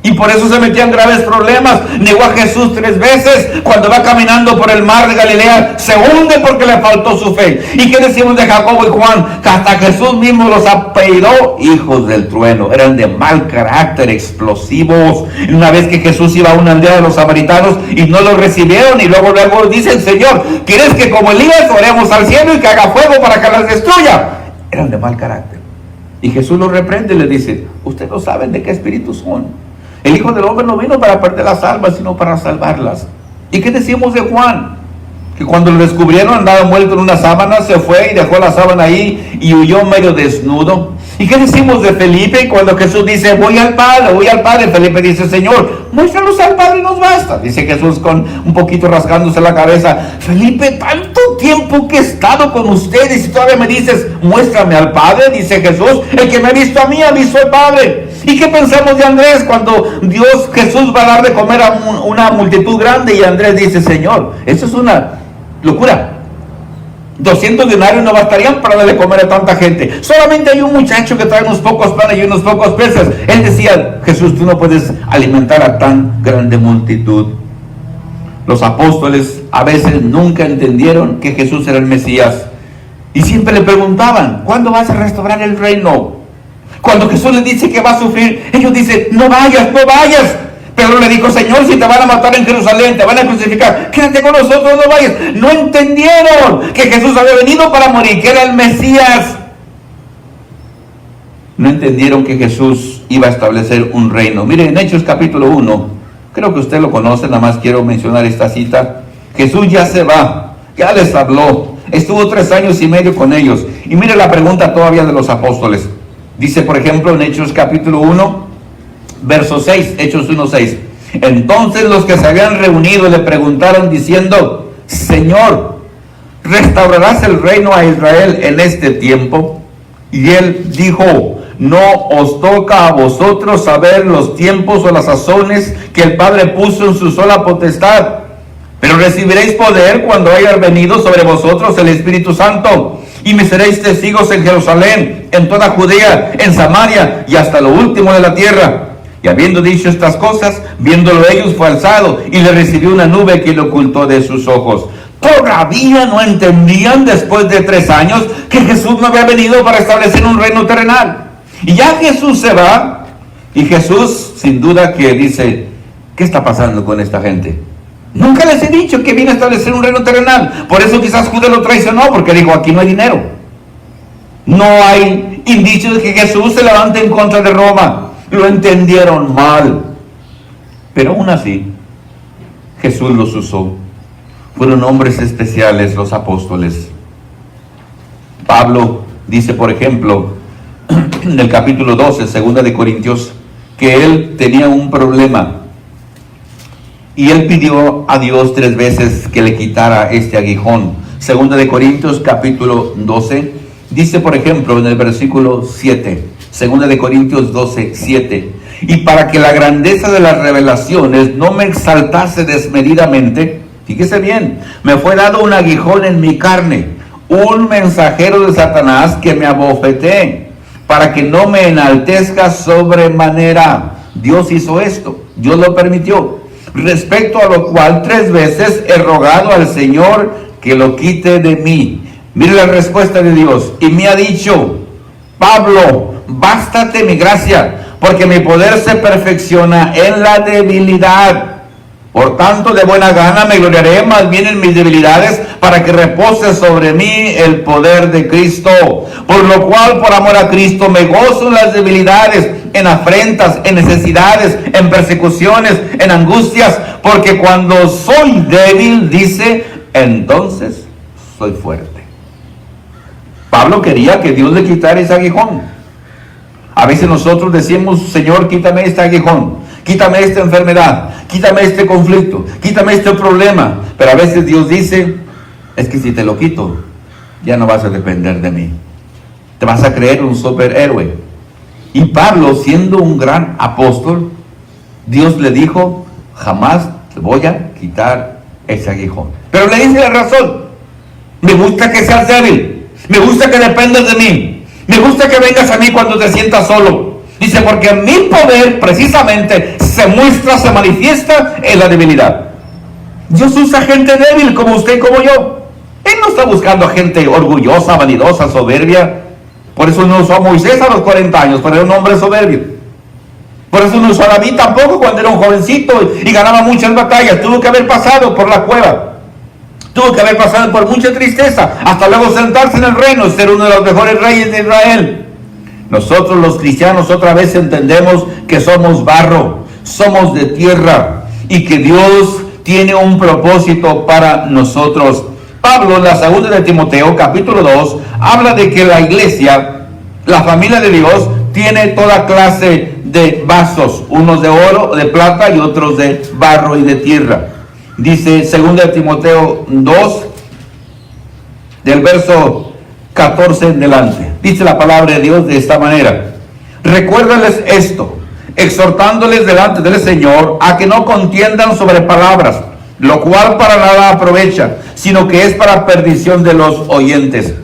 Y por eso se metía en graves problemas. Negó a Jesús 3 veces. Cuando va caminando por el mar de Galilea, se hunde porque le faltó su fe. ¿Y qué decimos de Jacobo y Juan? Que hasta Jesús mismo los apellidó hijos del trueno. Eran de mal carácter, explosivos. Una vez que Jesús iba a una aldea de los samaritanos y no los recibieron, y luego dicen, Señor, ¿quieres que como Elías oremos al cielo y que haga fuego para que las destruya? Eran de mal carácter. Y Jesús los reprende y les dice, ustedes no saben de qué espíritu son. El Hijo del Hombre no vino para perder las almas, sino para salvarlas. ¿Y qué decimos de Juan? Que cuando lo descubrieron andaba envuelto en una sábana, se fue y dejó la sábana ahí y huyó medio desnudo. ¿Y qué decimos de Felipe? Cuando Jesús dice, voy al Padre, Felipe dice, Señor, muéstranos al Padre y nos basta. Dice Jesús con un poquito rasgándose la cabeza, Felipe, tanto tiempo que he estado con ustedes y todavía me dices, muéstrame al Padre. Dice Jesús, el que me ha visto a mí, ha visto al Padre. ¿Y qué pensamos de Andrés cuando Jesús va a dar de comer a una multitud grande y Andrés dice, Señor, eso es una locura? 200 denarios no bastarían para darle comer a tanta gente. Solamente hay un muchacho que trae unos pocos panes y unos pocos peces. Él decía, Jesús, tú no puedes alimentar a tan grande multitud. Los apóstoles a veces nunca entendieron que Jesús era el Mesías. Y siempre le preguntaban, ¿cuándo vas a restaurar el reino? Cuando Jesús les dice que va a sufrir, ellos dicen, no vayas, no vayas. Pedro le dijo, Señor, si te van a matar en Jerusalén, te van a crucificar, quédate con nosotros, no vayas. No entendieron que Jesús había venido para morir, que era el Mesías. No entendieron que Jesús iba a establecer un reino. Miren, en Hechos capítulo 1, creo que usted lo conoce, nada más quiero mencionar esta cita. Jesús ya se va, ya les habló, estuvo 3 años y medio con ellos. Y mire la pregunta todavía de los apóstoles. Dice, por ejemplo, en Hechos capítulo 1, verso 6, Hechos 1:6. Entonces los que se habían reunido le preguntaron diciendo, Señor, ¿restaurarás el reino a Israel en este tiempo? Y él dijo, no os toca a vosotros saber los tiempos o las sazones que el Padre puso en su sola potestad, pero recibiréis poder cuando haya venido sobre vosotros el Espíritu Santo, y me seréis testigos en Jerusalén, en toda Judea, en Samaria y hasta lo último de la tierra. Y habiendo dicho estas cosas, viéndolo ellos, fue alzado y le recibió una nube que lo ocultó de sus ojos. Todavía no entendían después de 3 años que Jesús no había venido para establecer un reino terrenal. Y ya Jesús se va, y Jesús sin duda que dice, ¿qué está pasando con esta gente? Nunca les he dicho que viene a establecer un reino terrenal. Por eso quizás Judas lo traicionó, porque dijo, aquí no hay dinero. No hay indicios de que Jesús se levante en contra de Roma. Lo entendieron mal. Pero aún así, Jesús los usó. Fueron hombres especiales los apóstoles. Pablo dice, por ejemplo, en el capítulo 12, 2 de Corintios, que él tenía un problema. Y él pidió a Dios 3 veces que le quitara este aguijón. 2 de Corintios capítulo 12. Dice, por ejemplo, en el versículo 7. 2 de Corintios 12, 7. Y para que la grandeza de las revelaciones no me exaltase desmedidamente, fíjese bien, me fue dado un aguijón en mi carne, un mensajero de Satanás que me abofetee, para que no me enaltezca sobremanera. Dios hizo esto, Dios lo permitió. Respecto a lo cual 3 veces he rogado al Señor que lo quite de mí. Mire la respuesta de Dios. Y me ha dicho: Pablo, bástate mi gracia, porque mi poder se perfecciona en la debilidad. Por tanto, de buena gana me gloriaré más bien en mis debilidades, para que repose sobre mí el poder de Cristo. Por lo cual, por amor a Cristo, me gozo en las debilidades, en afrentas, en necesidades, en persecuciones, en angustias, porque cuando soy débil, dice, entonces soy fuerte. Pablo quería que Dios le quitara ese aguijón. A veces nosotros decimos: Señor, quítame este aguijón, quítame esta enfermedad, quítame este conflicto, quítame este problema. Pero a veces Dios dice: es que si te lo quito, ya no vas a depender de mí, te vas a creer un superhéroe. Y Pablo, siendo un gran apóstol, Dios le dijo: jamás te voy a quitar ese aguijón. Pero le dice la razón: me gusta que seas débil, me gusta que dependas de mí, me gusta que vengas a mí cuando te sientas solo. Dice, porque mi poder precisamente se muestra, se manifiesta en la debilidad. Dios usa gente débil como usted y como yo. Él no está buscando gente orgullosa, vanidosa, soberbia. Por eso no usó a Moisés a los 40 años, pero era un hombre soberbio. Por eso no usó a David tampoco cuando era un jovencito y ganaba muchas batallas. Tuvo que haber pasado por la cueva. Tuvo que haber pasado por mucha tristeza, hasta luego sentarse en el reino y ser uno de los mejores reyes de Israel. Nosotros los cristianos otra vez entendemos que somos barro, somos de tierra, y que Dios tiene un propósito para nosotros. Pablo, en la segunda de Timoteo, capítulo 2, habla de que la iglesia, la familia de Dios, tiene toda clase de vasos, unos de oro, de plata y otros de barro y de tierra. Dice 2 de Timoteo 2, del verso 14 en delante. Dice la palabra de Dios de esta manera: recuérdales esto, exhortándoles delante del Señor a que no contiendan sobre palabras, lo cual para nada aprovecha, sino que es para perdición de los oyentes.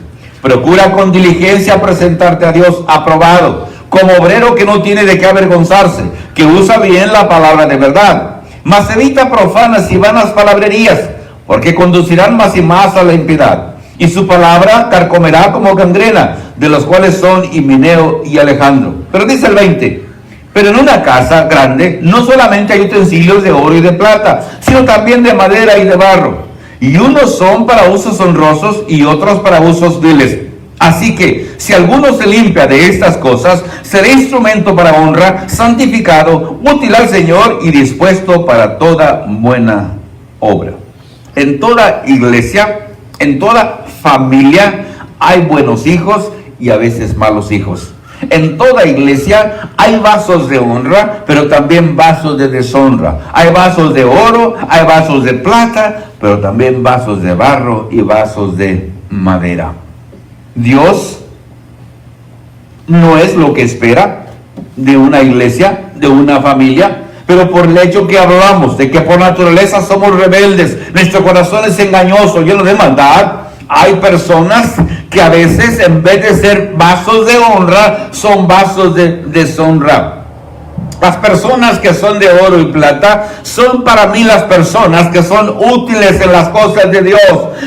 Procura con diligencia presentarte a Dios aprobado, como obrero que no tiene de qué avergonzarse, que usa bien la palabra de verdad. Mas evita profanas y vanas palabrerías, porque conducirán más y más a la impiedad. Y su palabra carcomerá como gangrena, de los cuales son Himeneo y Alejandro. Pero dice el 20: pero en una casa grande no solamente hay utensilios de oro y de plata, sino también de madera y de barro. Y unos son para usos honrosos y otros para usos viles. Así que, si alguno se limpia de estas cosas, será instrumento para honra, santificado, útil al Señor y dispuesto para toda buena obra. En toda iglesia, en toda familia, hay buenos hijos y a veces malos hijos. En toda iglesia hay vasos de honra, pero también vasos de deshonra. Hay vasos de oro, hay vasos de plata, pero también vasos de barro y vasos de madera. Dios no es lo que espera de una iglesia, de una familia, pero por el hecho que hablamos de que por naturaleza somos rebeldes, nuestro corazón es engañoso, lleno de maldad, hay personas que a veces, en vez de ser vasos de honra, son vasos de deshonra. Las personas que son de oro y plata son para mí las personas que son útiles en las cosas de Dios.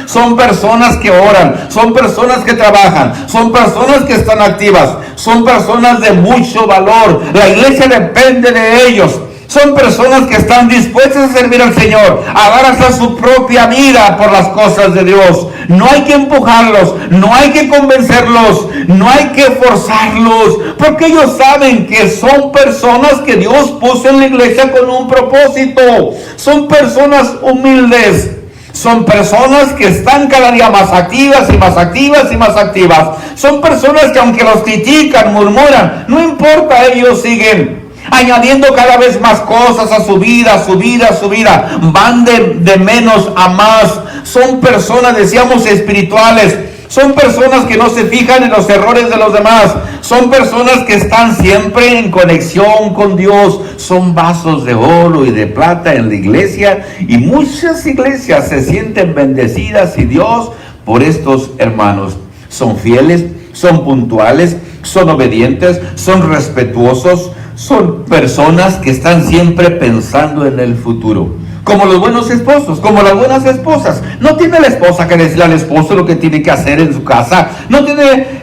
Son personas que oran, son personas que trabajan, son personas que están activas, son personas de mucho valor. La iglesia depende de ellos. Son personas que están dispuestas a servir al Señor, a dar hasta su propia vida por las cosas de Dios. No hay que empujarlos, no hay que convencerlos, no hay que forzarlos, porque ellos saben que son personas que Dios puso en la iglesia con un propósito. Son personas humildes. Son personas que están cada día más activas y más activas y más activas. Son personas que aunque los critican, murmuran, no importa, ellos siguen añadiendo cada vez más cosas a su vida, van de menos a más. Son personas, decíamos, espirituales. Son personas que no se fijan en los errores de los demás. Son personas que están siempre en conexión con Dios. Son vasos de oro y de plata en la iglesia. Y muchas iglesias se sienten bendecidas y Dios por estos hermanos. Son fieles, son puntuales, son obedientes, son respetuosos, son personas que están siempre pensando en el futuro. Como los buenos esposos, como las buenas esposas. No tiene la esposa que decirle al esposo lo que tiene que hacer en su casa. No tiene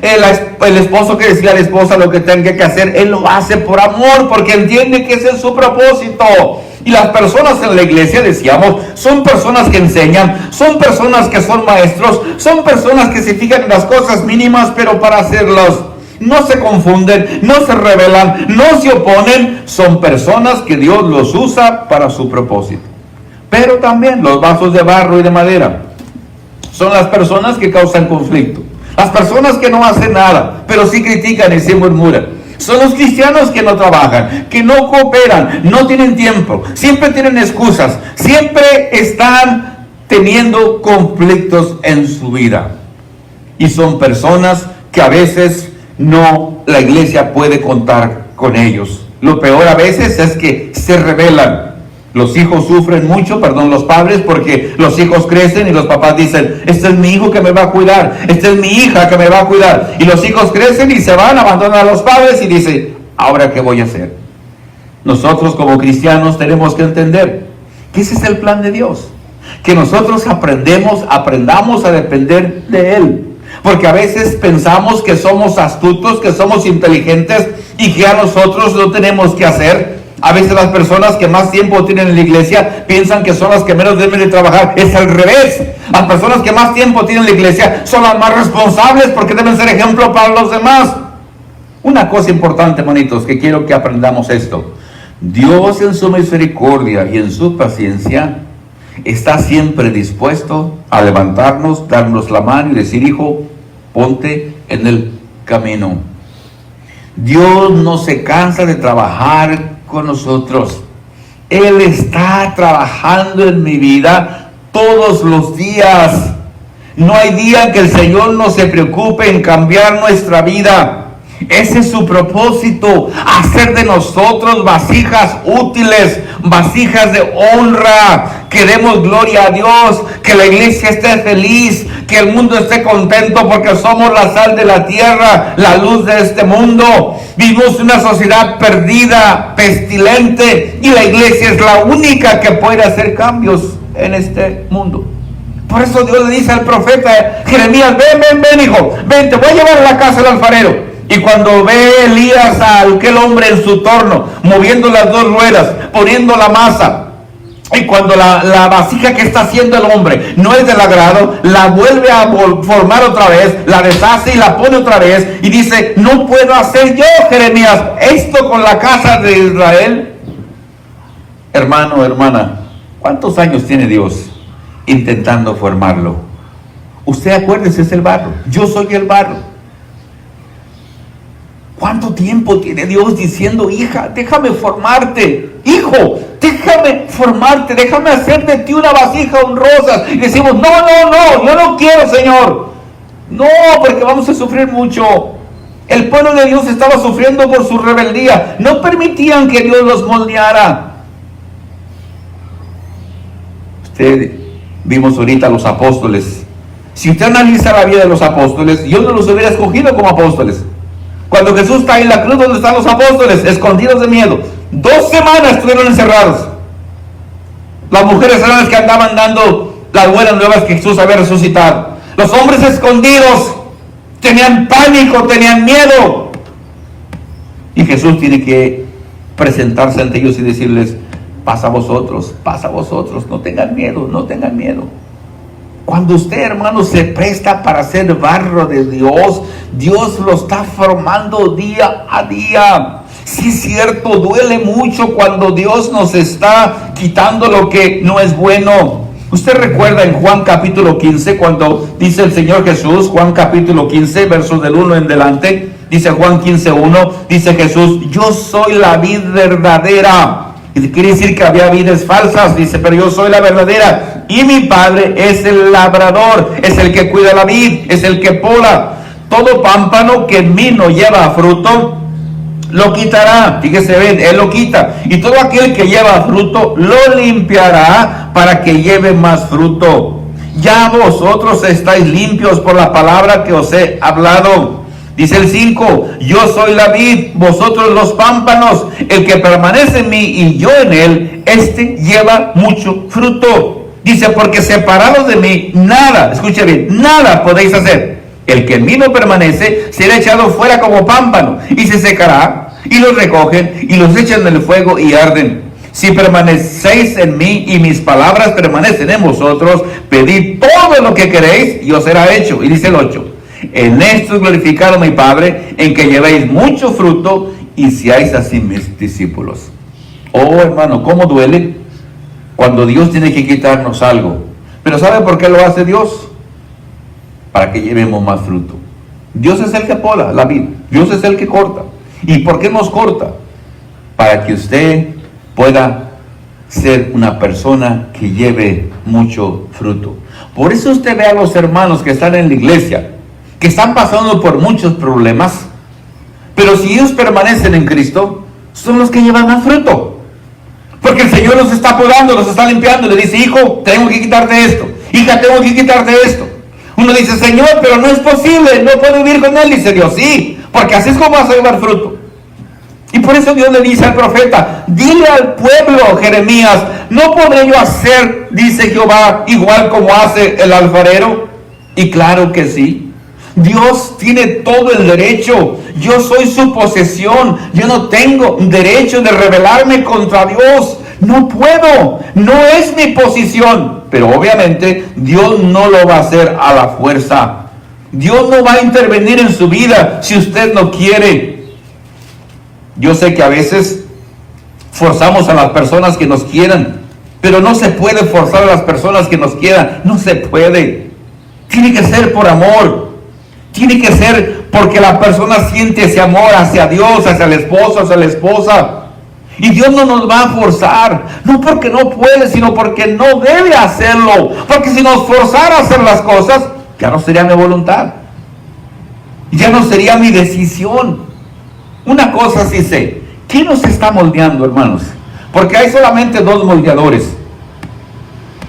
el esposo que decirle a la esposa lo que tenga que hacer. Él lo hace por amor, porque entiende que ese es su propósito. Y las personas en la iglesia, decíamos, son personas que enseñan, son personas que son maestros, son personas que se fijan en las cosas mínimas, pero para hacerlas. No se confunden, no se rebelan, no se oponen. Son personas que Dios los usa para su propósito. Pero también los vasos de barro y de madera son las personas que causan conflicto. Las personas que no hacen nada, pero sí critican y sí murmuran. Son los cristianos que no trabajan, que no cooperan, no tienen tiempo, siempre tienen excusas, siempre están teniendo conflictos en su vida. Y son personas que a veces la iglesia puede contar con ellos. Lo peor a veces es que se rebelan. Los hijos sufren mucho, los padres, porque los hijos crecen y los papás dicen, este es mi hijo que me va a cuidar, esta es mi hija que me va a cuidar. Y los hijos crecen y se van, abandonan a los padres y dicen, ¿ahora qué voy a hacer? Nosotros como cristianos tenemos que entender que ese es el plan de Dios. Que nosotros aprendamos a depender de Él. Porque a veces pensamos que somos astutos, que somos inteligentes y que a nosotros no tenemos que hacer. A veces las personas que más tiempo tienen en la iglesia piensan que son las que menos deben de trabajar. Es al revés. Las personas que más tiempo tienen en la iglesia son las más responsables porque deben ser ejemplo para los demás. Una cosa importante, hermanitos, que quiero que aprendamos esto. Dios en su misericordia y en su paciencia está siempre dispuesto a levantarnos, darnos la mano y decir, hijo, ponte en el camino. Dios no se cansa de trabajar con nosotros. Él está trabajando en mi vida todos los días. No hay día que el Señor no se preocupe en cambiar nuestra vida. Ese es su propósito, hacer de nosotros vasijas útiles, vasijas de honra, que demos gloria a Dios, que la iglesia esté feliz, que el mundo esté contento porque somos la sal de la tierra, la luz de este mundo. Vivimos una sociedad perdida, pestilente, y la iglesia es la única que puede hacer cambios en este mundo. Por eso Dios le dice al profeta Jeremías, ven hijo, ven, te voy a llevar a la casa del alfarero. Y cuando ve Elías a aquel hombre en su torno, moviendo las dos ruedas, poniendo la masa, y cuando la vasija que está haciendo el hombre no es del agrado, la vuelve a formar otra vez, la deshace y la pone otra vez, y dice, no puedo hacer yo, Jeremías, esto con la casa de Israel. Hermano, hermana, ¿cuántos años tiene Dios intentando formarlo? Usted acuérdese, es el barro, yo soy el barro. ¿Cuánto tiempo tiene Dios diciendo, hija, déjame formarte? Hijo, déjame formarte, déjame hacer de ti una vasija honrosa. Y decimos, no, yo no quiero, Señor. No, porque vamos a sufrir mucho. El pueblo de Dios estaba sufriendo por su rebeldía. No permitían que Dios los moldeara. Vimos ahorita a los apóstoles. Si usted analiza la vida de los apóstoles, Dios no los hubiera escogido como apóstoles. Cuando Jesús está en la cruz, ¿dónde están los apóstoles? Escondidos de miedo. 2 semanas estuvieron encerrados. Las mujeres eran las que andaban dando las buenas nuevas que Jesús había resucitado. Los hombres escondidos tenían pánico, tenían miedo. Y Jesús tiene que presentarse ante ellos y decirles, pasa a vosotros, no tengan miedo, no tengan miedo. Cuando usted, hermano, se presta para ser barro de Dios, Dios lo está formando día a día. Sí es cierto, duele mucho cuando Dios nos está quitando lo que no es bueno. Usted recuerda en Juan capítulo 15, cuando dice el Señor Jesús, Juan capítulo 15, versos del 1 en delante, dice Juan 15:1, dice Jesús, yo soy la vid verdadera. Y quiere decir que había vides falsas, dice, pero yo soy la verdadera. Y mi Padre es el labrador, es el que cuida la vid, es el que poda. Todo pámpano que en mí no lleva fruto, lo quitará. Fíjese bien, Él lo quita. Y todo aquel que lleva fruto, lo limpiará para que lleve más fruto. Ya vosotros estáis limpios por la palabra que os he hablado. Dice el 5, yo soy la vid, vosotros los pámpanos. El que permanece en mí y yo en él, este lleva mucho fruto. Dice, porque separados de mí, nada, escuche bien, nada podéis hacer. El que en mí no permanece, será echado fuera como pámpano, y se secará, y los recogen, y los echan en el fuego, y arden. Si permanecéis en mí, y mis palabras permanecen en vosotros, pedid todo lo que queréis, y os será hecho. Y dice el 8, en esto es glorificado mi Padre, en que llevéis mucho fruto, y seáis así mis discípulos. Oh, hermano, ¿cómo duele cuando Dios tiene que quitarnos algo? Pero ¿sabe por qué lo hace Dios? Para que llevemos más fruto. Dios es el que poda la vid, Dios es el que corta. ¿Y por qué nos corta? Para que usted pueda ser una persona que lleve mucho fruto. Por eso usted ve a los hermanos que están en la iglesia, que están pasando por muchos problemas, pero si ellos permanecen en Cristo, son los que llevan más fruto. Porque el Señor los está podando, los está limpiando, le dice, hijo, tengo que quitarte esto, hija, tengo que quitarte esto. Uno dice, Señor, pero no es posible, no puedo vivir con él. Dice Dios, sí, porque así es como vas a llevar fruto. Y por eso Dios le dice al profeta, dile al pueblo, Jeremías, ¿no podré yo hacer, dice Jehová, igual como hace el alfarero? Y claro que sí. Dios tiene todo el derecho. Yo soy su posesión. Yo no tengo derecho de rebelarme contra Dios. No puedo. No es mi posición. Pero obviamente Dios no lo va a hacer a la fuerza. Dios no va a intervenir en su vida si usted no quiere. Yo sé que a veces forzamos a las personas que nos quieran, pero no se puede forzar a las personas que nos quieran. No se puede. Tiene que ser por amor. Tiene que ser porque la persona siente ese amor hacia Dios, hacia el esposo, hacia la esposa. Y Dios no nos va a forzar, no porque no puede, sino porque no debe hacerlo. Porque si nos forzara a hacer las cosas, ya no sería mi voluntad, ya no sería mi decisión. Una cosa sí sé, ¿quién nos está moldeando, hermanos? Porque hay solamente dos moldeadores,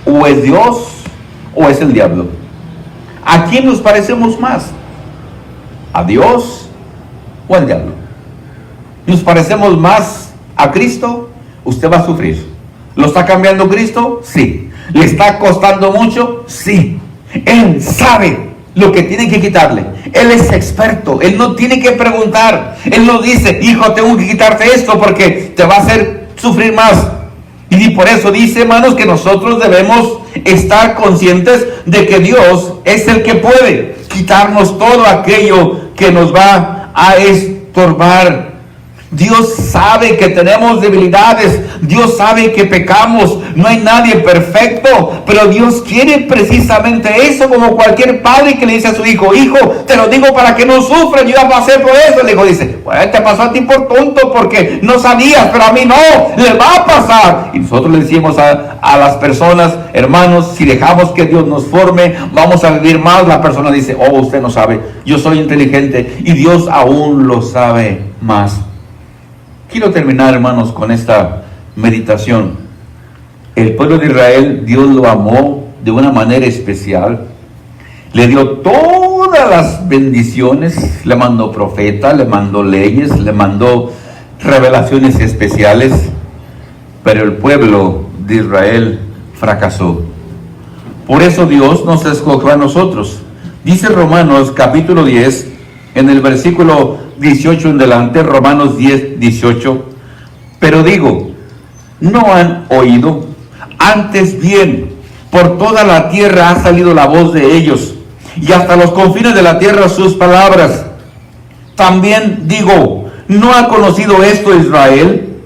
o es Dios o es el diablo. ¿A quién nos parecemos más? ¿A Dios o al diablo? ¿Nos parecemos más a Cristo? Usted va a sufrir. ¿Lo está cambiando Cristo? Sí. ¿Le está costando mucho? Sí. Él sabe lo que tiene que quitarle. Él es experto. Él no tiene que preguntar. Él no dice, hijo, tengo que quitarte esto porque te va a hacer sufrir más. Y por eso dice, hermanos, que nosotros debemos estar conscientes de que Dios es el que puede quitarnos todo aquello que nos va a estorbar. Dios sabe que tenemos debilidades, Dios sabe que pecamos, no hay nadie perfecto, pero Dios quiere precisamente eso, como cualquier padre que le dice a su hijo, hijo, te lo digo para que no sufras, yo ya pasé por eso. El hijo dice, bueno, te pasó a ti por tonto porque no sabías, pero a mí no, le va a pasar. Y nosotros le decimos a las personas, hermanos, si dejamos que Dios nos forme, vamos a vivir más. La persona dice, oh, usted no sabe, yo soy inteligente y Dios aún lo sabe más. Quiero terminar, hermanos, con esta meditación. El pueblo de Israel, Dios lo amó de una manera especial. Le dio todas las bendiciones. Le mandó profeta, le mandó leyes, le mandó revelaciones especiales. Pero el pueblo de Israel fracasó. Por eso Dios nos escogió a nosotros. Dice Romanos capítulo 10, en el versículo 18 en delante, Romanos 10, 18. Pero digo, ¿no han oído? Antes bien, por toda la tierra ha salido la voz de ellos, y hasta los confines de la tierra sus palabras. También digo, ¿no ha conocido esto Israel?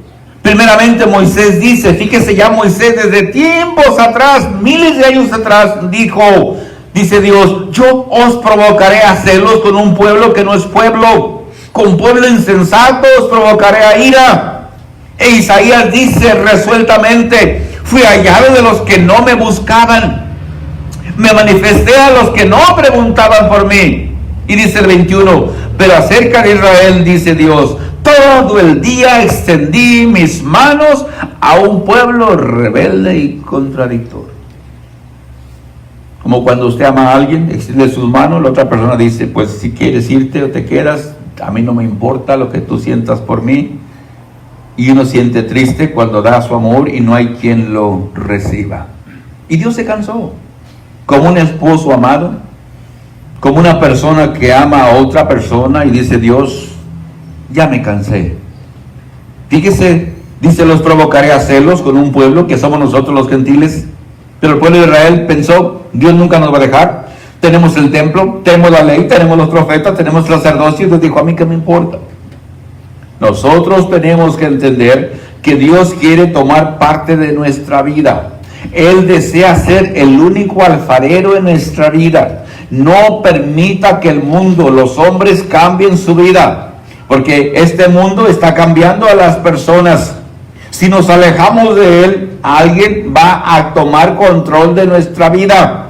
Primeramente Moisés dice, fíjese ya Moisés desde tiempos atrás, miles de años atrás, dijo, dice Dios, yo os provocaré a celos con un pueblo que no es pueblo. Con pueblo insensato os provocaré a ira. E Isaías dice resueltamente, fui hallado de los que no me buscaban, me manifesté a los que no preguntaban por mí. Y dice el 21, pero acerca de Israel dice Dios, todo el día extendí mis manos a un pueblo rebelde y contradictorio. Como cuando usted ama a alguien, extiende sus manos, la otra persona dice, pues si quieres irte o te quedas, a mí no me importa lo que tú sientas por mí. Y uno siente triste cuando da su amor y no hay quien lo reciba. Y Dios se cansó. Como un esposo amado, como una persona que ama a otra persona y dice, Dios, ya me cansé. Fíjese, dice, los provocaré a celos con un pueblo que somos nosotros los gentiles. Pero el pueblo de Israel pensó, Dios nunca nos va a dejar. Tenemos el templo, tenemos la ley, tenemos los profetas, tenemos el sacerdocio. Y Dios dijo, a mí qué me importa. Nosotros tenemos que entender que Dios quiere tomar parte de nuestra vida. Él desea ser el único alfarero en nuestra vida. No permita que el mundo, los hombres cambien su vida, porque este mundo está cambiando a las personas. Si nos alejamos de Él, alguien va a tomar control de nuestra vida.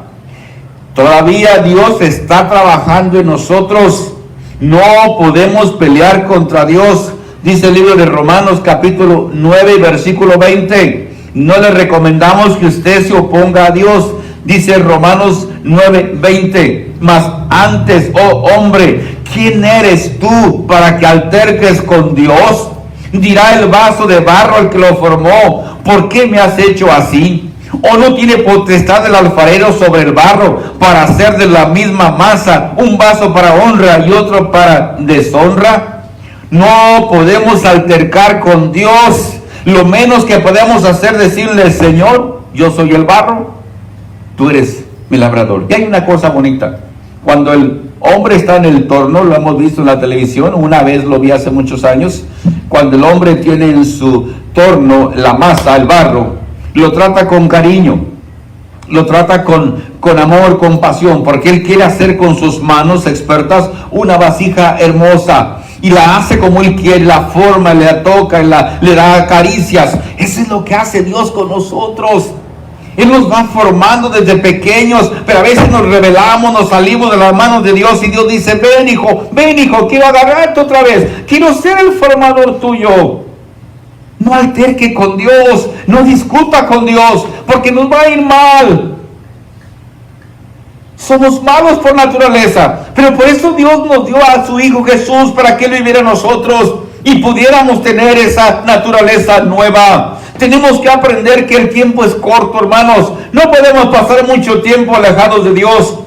Todavía Dios está trabajando en nosotros. No podemos pelear contra Dios. Dice el libro de Romanos capítulo 9 versículo 20. No le recomendamos que usted se oponga a Dios. Dice Romanos 9, 20. Mas antes, oh hombre, ¿quién eres tú para que alterques con Dios? Dirá el vaso de barro al que lo formó, ¿por qué me has hecho así? ¿O no tiene potestad el alfarero sobre el barro para hacer de la misma masa un vaso para honra y otro para deshonra? No podemos altercar con Dios. Lo menos que podemos hacer es decirle, Señor, yo soy el barro, tú eres mi labrador. Y hay una cosa bonita. Cuando el hombre está en el torno, lo hemos visto en la televisión, una vez lo vi hace muchos años, cuando el hombre tiene en su torno la masa, el barro, lo trata con cariño, lo trata con amor, con pasión, porque él quiere hacer con sus manos expertas una vasija hermosa. Y la hace como Él quiere, la forma, le toca, le da caricias. Eso es lo que hace Dios con nosotros. Él nos va formando desde pequeños, pero a veces nos rebelamos, nos salimos de las manos de Dios y Dios dice, ven hijo, quiero agarrarte otra vez, quiero ser el formador tuyo. No alterque con Dios, no discuta con Dios, porque nos va a ir mal. Somos malos por naturaleza, pero por eso Dios nos dio a su Hijo Jesús para que Él viviera en nosotros y pudiéramos tener esa naturaleza nueva. Tenemos que aprender que el tiempo es corto, hermanos. No podemos pasar mucho tiempo alejados de Dios.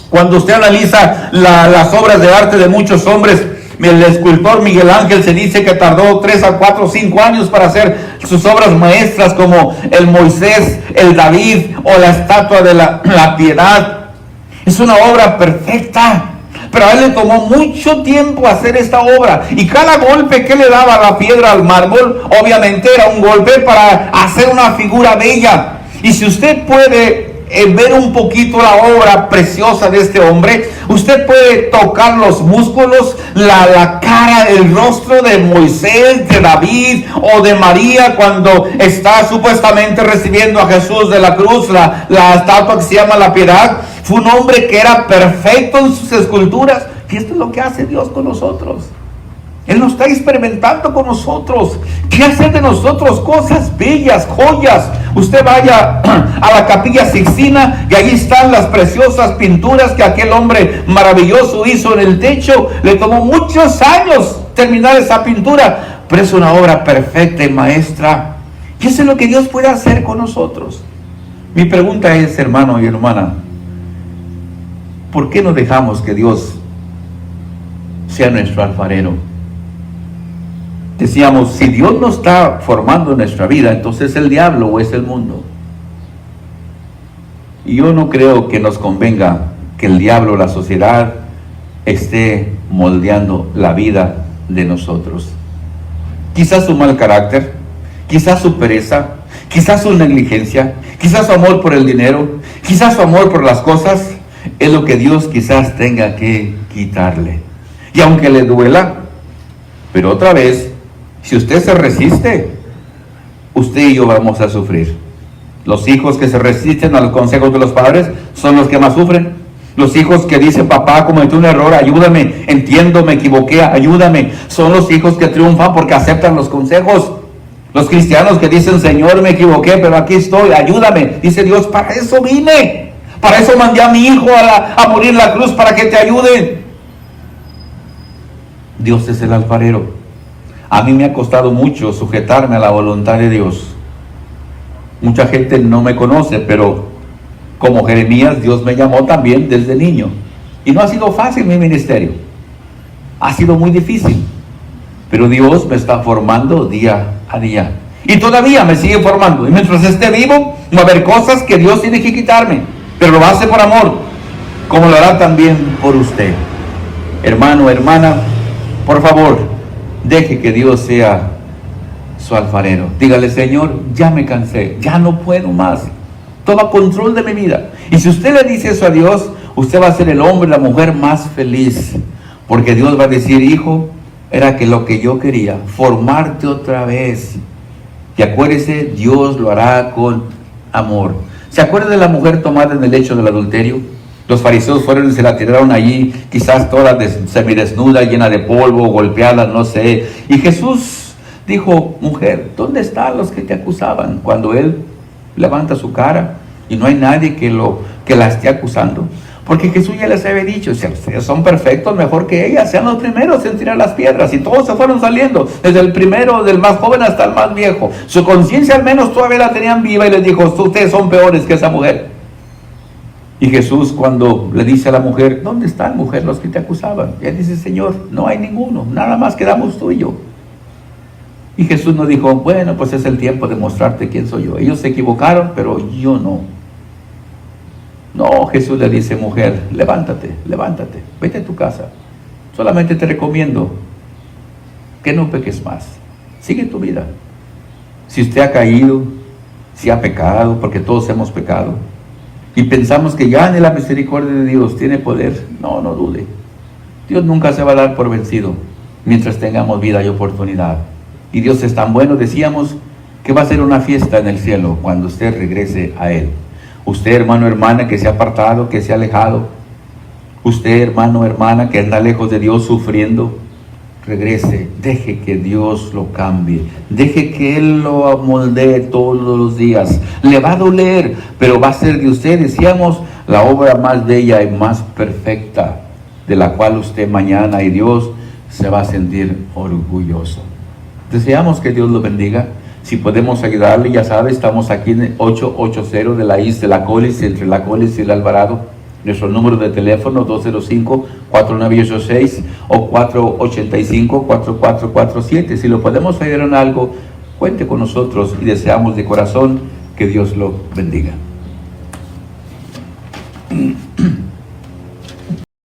Cuando usted analiza las obras de arte de muchos hombres, el escultor Miguel Ángel se dice que tardó 3 a 4 o 5 años para hacer sus obras maestras, como el Moisés, el David o la estatua de la Piedad. Es una obra perfecta, pero a él le tomó mucho tiempo hacer esta obra. Y cada golpe que le daba la piedra al mármol, obviamente era un golpe para hacer una figura bella. Y si usted puede ver un poquito la obra preciosa de este hombre, usted puede tocar los músculos, la cara, el rostro de Moisés, de David o de María cuando está supuestamente recibiendo a Jesús de la cruz, la estatua que se llama la Piedad. Fue un hombre que era perfecto en sus esculturas. Y esto es lo que hace Dios con nosotros. Él nos está experimentando con nosotros. ¿Qué hace de nosotros? Cosas bellas, joyas. Usted vaya a la Capilla Sixtina y ahí están las preciosas pinturas que aquel hombre maravilloso hizo en el techo. Le tomó muchos años terminar esa pintura, pero es una obra perfecta y maestra. Y eso es lo que Dios puede hacer con nosotros. Mi pregunta es, hermano y hermana, ¿por qué no dejamos que Dios sea nuestro alfarero? Decíamos, si Dios no está formando nuestra vida, entonces ¿es el diablo o es el mundo? Y yo no creo que nos convenga que el diablo, la sociedad, esté moldeando la vida de nosotros. Quizás su mal carácter, quizás su pereza, quizás su negligencia, quizás su amor por el dinero, quizás su amor por las cosas, es lo que Dios quizás tenga que quitarle. Y aunque le duela, pero otra vez, si usted se resiste, usted y yo vamos a sufrir. Los hijos que se resisten a los consejos de los padres son los que más sufren. Los hijos que dicen, papá, cometí un error, ayúdame, entiendo, me equivoqué, ayúdame, son los hijos que triunfan porque aceptan los consejos. Los cristianos que dicen, Señor, me equivoqué, pero aquí estoy, ayúdame. Dice Dios, para eso vine, Para eso mandé a mi hijo a morir en la cruz, para que te ayude. Dios es el alfarero. A mí me ha costado mucho sujetarme a la voluntad de Dios. Mucha gente no me conoce, pero como Jeremías, Dios me llamó también desde niño. Y no ha sido fácil mi ministerio. Ha sido muy difícil. Pero Dios me está formando día a día. Y todavía me sigue formando. Y mientras esté vivo, va a haber cosas que Dios tiene que quitarme. Pero lo hace por amor, como lo hará también por usted. Hermano, hermana, por favor, deje que Dios sea su alfarero. Dígale: Señor, ya me cansé, ya no puedo más. Toma control de mi vida. Y si usted le dice eso a Dios, usted va a ser el hombre, la mujer más feliz. Porque Dios va a decir: hijo, era que lo que yo quería, formarte otra vez. Y acuérdese, Dios lo hará con amor. ¿Se acuerda de la mujer tomada en el hecho del adulterio? Los fariseos fueron y se la tiraron allí, quizás toda semidesnuda, llena de polvo, golpeada, no sé. Y Jesús dijo: mujer, ¿dónde están los que te acusaban? Cuando él levanta su cara y no hay nadie que la esté acusando. Porque Jesús ya les había dicho: si ustedes son perfectos, mejor que ella, sean los primeros en tirar las piedras. Y todos se fueron saliendo, desde el primero, del más joven hasta el más viejo. Su conciencia al menos todavía la tenían viva y les dijo: ustedes son peores que esa mujer. Y Jesús, cuando le dice a la mujer: ¿dónde están, mujer, los que te acusaban? Y él dice: Señor, no hay ninguno, nada más quedamos tú y yo. Y Jesús no dijo: bueno, pues es el tiempo de mostrarte quién soy yo. Ellos se equivocaron, pero yo no. No, Jesús le dice: mujer, levántate, vete a tu casa. Solamente te recomiendo que no peques más. Sigue tu vida. Si usted ha caído, si ha pecado, porque todos hemos pecado, y pensamos que ya ni la misericordia de Dios tiene poder, no dude. Dios nunca se va a dar por vencido mientras tengamos vida y oportunidad. Y Dios es tan bueno, decíamos, que va a ser una fiesta en el cielo cuando usted regrese a Él. Usted, hermano, hermana, que se ha apartado, que se ha alejado. Usted, hermano, hermana, que anda lejos de Dios sufriendo, regrese. Deje que Dios lo cambie. Deje que Él lo moldee todos los días. Le va a doler, pero va a ser de usted, decíamos, la obra más bella y más perfecta, de la cual usted mañana y Dios se va a sentir orgulloso. Deseamos que Dios lo bendiga. Si podemos ayudarle, ya sabe, estamos aquí en el 880 de la East de la Collins, entre la Collins y el Alvarado. Nuestro número de teléfono 205-4986 o 485-4447. Si lo podemos ayudar en algo, cuente con nosotros y deseamos de corazón que Dios lo bendiga.